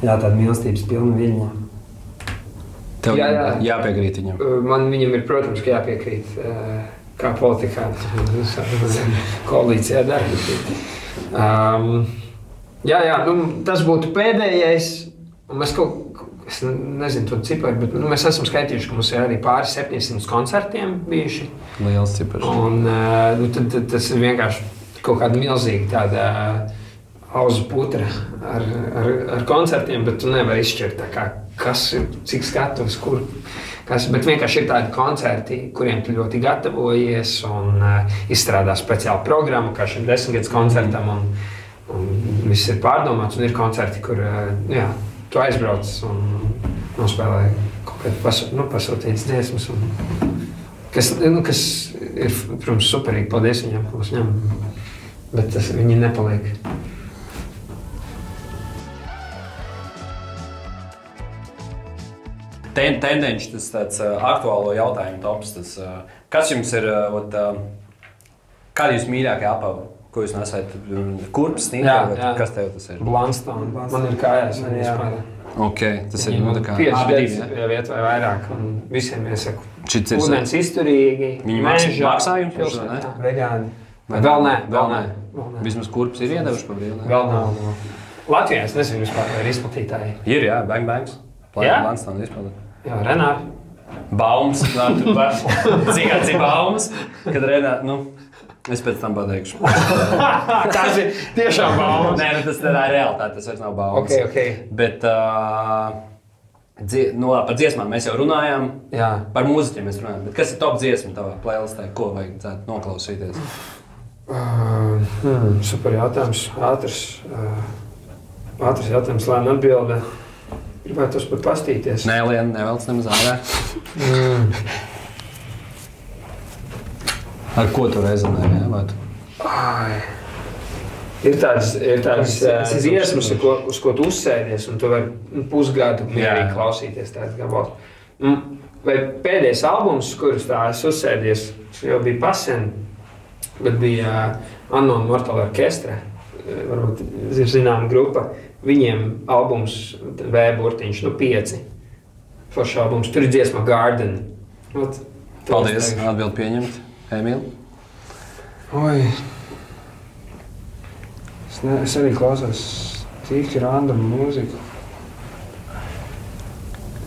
B: tāda mīlestības pilna viļņa.
C: Tev jāpiekrīt viņam.
A: Man viņam ir, protams, ka jāpiekrīt, kā politikā, koalīcijā darbi. Tas būtu pēdējais, un mēs es nezinu to ciparu, bet mēs esam skaitījuši, ka mums ir arī pāri 700 koncertiem bijuši.
C: Liels cipars.
A: Un tad tas ir vienkārši kaut kāda milzīga tāda auzu putra ar koncertiem, bet tu nevari izšķirt tā kā, kas ir, cik skatuves, kur. Bet vienkārši ir tādi koncerti, kuriem tu ļoti gatavojies un izstrādā speciālu programmu, kā šim 10 gadus koncertam. Un viss ir pārdomāts, un ir koncerti, kur tu aizbrauc un nospēlē kaut kādu pasūtītas dziesmas. Kas ir, protams, superīgi. Paldies viņiem, ko mums ņem. Bet viņi nepaliek.
C: Tendenci, tas tāds aktuālo jautājumu tops. Kas jums ir, kādi jūs mīļākie apavi? Ko jūs nesat? Kurpes, sniegļi? Kas tev tas ir?
A: Blundstone. Man ir kājās.
C: Ok, tas ir tā kā
A: 5 gadus viet vai vairāk. Un visiem iesaku. Ūdens izturīgi.
C: Viņi maksā jums?
B: Vegāni.
A: Vēl nē.
C: Vismaz kurpes ir iedevuši pa brīvu?
A: Vēl nav. Latvijā es nezinu vispār, vai ir izplatītāji.
C: Ir, Bang Bangs. Blundstone izpildē.
A: Jā, Renāri.
C: Baums. Cik kāds ir Baums? Kad Renāri, es pēc tam pateikšu.
A: Tas ir tiešām baumas.
C: Nē, tas ir realitāte, tas vairs nav baumas.
A: Okay.
C: Bet par dziesmām mēs jau runājām.
A: Jā.
C: Par mūziķiem mēs runājām. Bet kas ir top dziesma tavā playlistē? Ko vajag noklausīties?
A: Super jautājums. Ātrs jautājums, lai atbilde. Gribētu tos pat pastīties.
C: Nē, Lien, nevelc nemaz ārā. Ar ko tu rezonē?
A: Ir tādas dziesmas, uz ko tu uzsēdies, un tu vari pusgadu mierīgi klausīties tādas gabalus. Vai pēdējais albums, kurus tā es uzsēdies, jau bija pasen, bet bija Unknown Mortal Orchestra, varbūt ir zināma grupa. Viņiem albums V burtiņš, 5. Foršs albums. Tur ir dziesma Garden.
C: Paldies, atbildi pieņemt. Emīl?
B: Oi. Es arī klausos tīki random mūziku.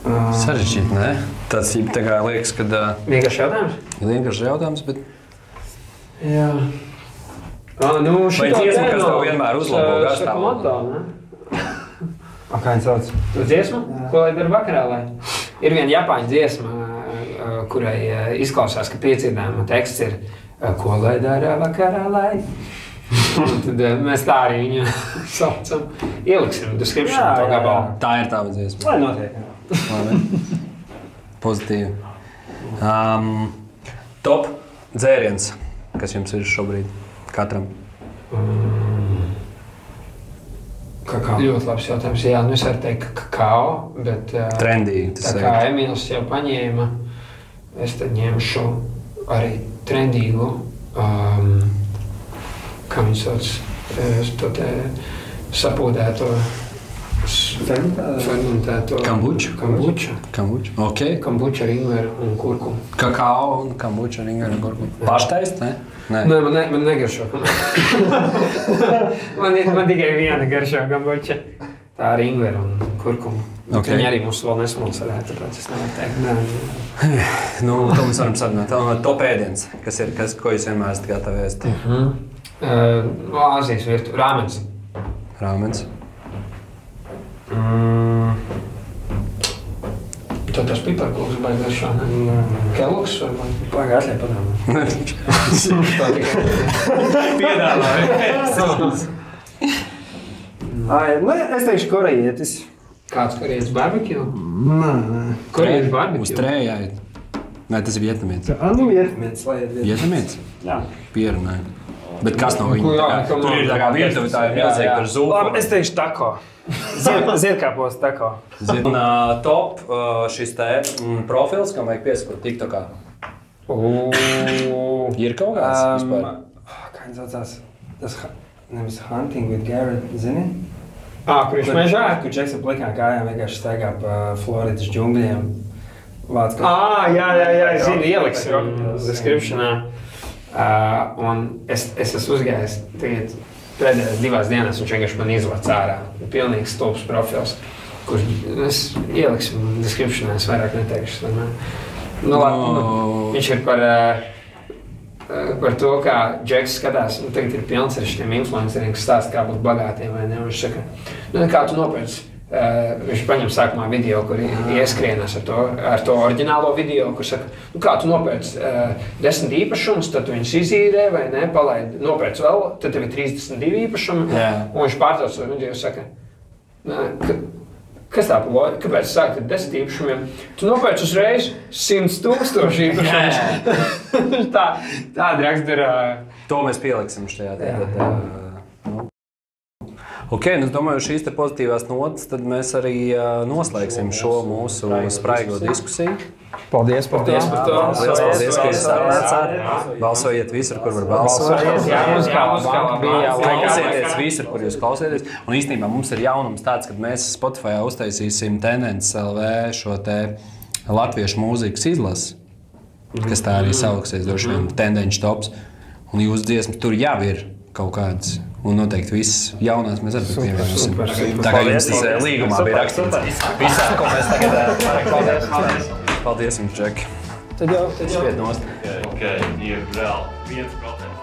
C: Sarežģīt, ne? Tāds tā kā liekas, kad...
A: Vienkārši jautājums?
C: Vienkārši jautājums, bet...
B: Jā.
C: Vai dziesma, kas tev vienmēr uzlabo garstāvokli?
B: Kā viņa sauc?
A: Tu dziesmu? Ko lai dara vakarā? Ir viena japāņu dziesma, kurai izklausās, ka piecirdājuma teksts ir ko lai dara vakarā, lai? Tad mēs tā arī viņu saucam. Ieliksim description to gabalu.
C: Tā ir tā dziesma.
B: Lai notiek.
C: Pozitīvi. Top dzēriens, kas jums ir šobrīd katram?
A: Kakao. Ļoti labs jautājums. Jā, es varu teikt kakao, bet...
C: Trendīgi, tas
A: tā kā Emīls jau paņēma, es tad ņemšu arī trendīgu, kā viņi sauc, to te sapūdēto, fermentēto...
C: Kambuču. Ok.
A: Kambuča ar ingveru un kurkumu.
C: Kakao un kambuča ar ingveru un kurkumu. Paštaist, ne?
A: Nē, man negaršo. man tikai viena garšo kambuča. Tā ar ingveru un kurkumu.
C: Okay.
A: Viņi arī mums vēl nesmulcerē, tāpēc es nevaru teikt.
C: To mēs varam sarunāt. Top ēdiens, ko jūs vienmēr esat gatavi ēst?
A: Āzijas virtu. Rāmens.
C: Rāmens.
A: Tad tas piparkūks baigi garšo, ne? Kellogs varbūt?
B: Baigi atļauj padomāt.
C: Piedāvāju.
B: Es teikšu korejietis.
A: Kāds korejietis barbecue?
B: Nē.
A: Korejietis barbecue?
C: Uz trējā. Nē, tas ir vietnamietis.
B: Vietnamietis, lai iet vietnamietis.
C: Vietnamietis?
B: Jā.
C: Pierunāju. Bet kas no viņa? Tur ir tā kā virtuve, tā ir milzīgi par zūku.
B: Labi, es teikšu tako. Ziedkāpos tako.
C: Un top šis te profils, kam vajag pieskot TikTokā. Ir kaut kāds vispār?
B: Kā viņš saucās? Tas nevis Hunting with Garrett, zini?
A: Kurš mežā?
B: Kur Džeks ar plikām kājām vienkārši staigā pa Floridas džungļiem.
A: Jā, zini, ieliksim descriptionā. Un es esmu uzgājis tagad pēdējās 2 dienās, viņš vienkārši man izlaic ārā. Pilnīgs stulbs profils, kurš mēs ieliksim descriptionā, es vairāk neteikšu. Viņš ir par to, kā Džeks skatās, tagad ir pilns ar šiem influenceriem, kas stāsta, kā būt bagātiem vai ne. Viņš saka, kā tu nopērci? Viņš paņem sākumā video, kur ieskrienas ar to oriģinālo video, kur saka, kā tu nopērci 10 īpašumus, tad tu viņus izīrē vai ne, palaidi, nopērci vēl, tad tev ir 32 īpašumi, un viņš pārtrauc to video un saka, kas tā pa kāpēc sākt ar 10 īpašumiem? Tu nopērci uzreiz 100,000 īpašumus. Tāda rakstura.
C: To mēs pieliksim šajā Ok, es domāju, šīs te pozitīvās notas, tad mēs arī noslēgsim šo mūsu spraigo diskusiju.
B: Paldies par to.
C: Paldies, ka jūs atnācāt. Balsojiet visur, kur var balsot. Klausieties visur, kur jūs klausieties. Un īstenībā mums ir jaunums tāds, ka mēs Spotify uztaisīsim Tendences LV šo te latviešu mūzikas izlasi, kas tā arī sauksies, droši vien Tendences tops. Un jūsu dziesmas tur jau ir kaut kādas. Un noteikti viss jaunās mēs arī pievienosim. Tā kā jums tas līgumā bija rakstīts. Visā, ko mēs tagad varam. Paldies jums, Džeki.
B: Tad jau.
C: Spied nost.
D: Ok, ir vēl 1%.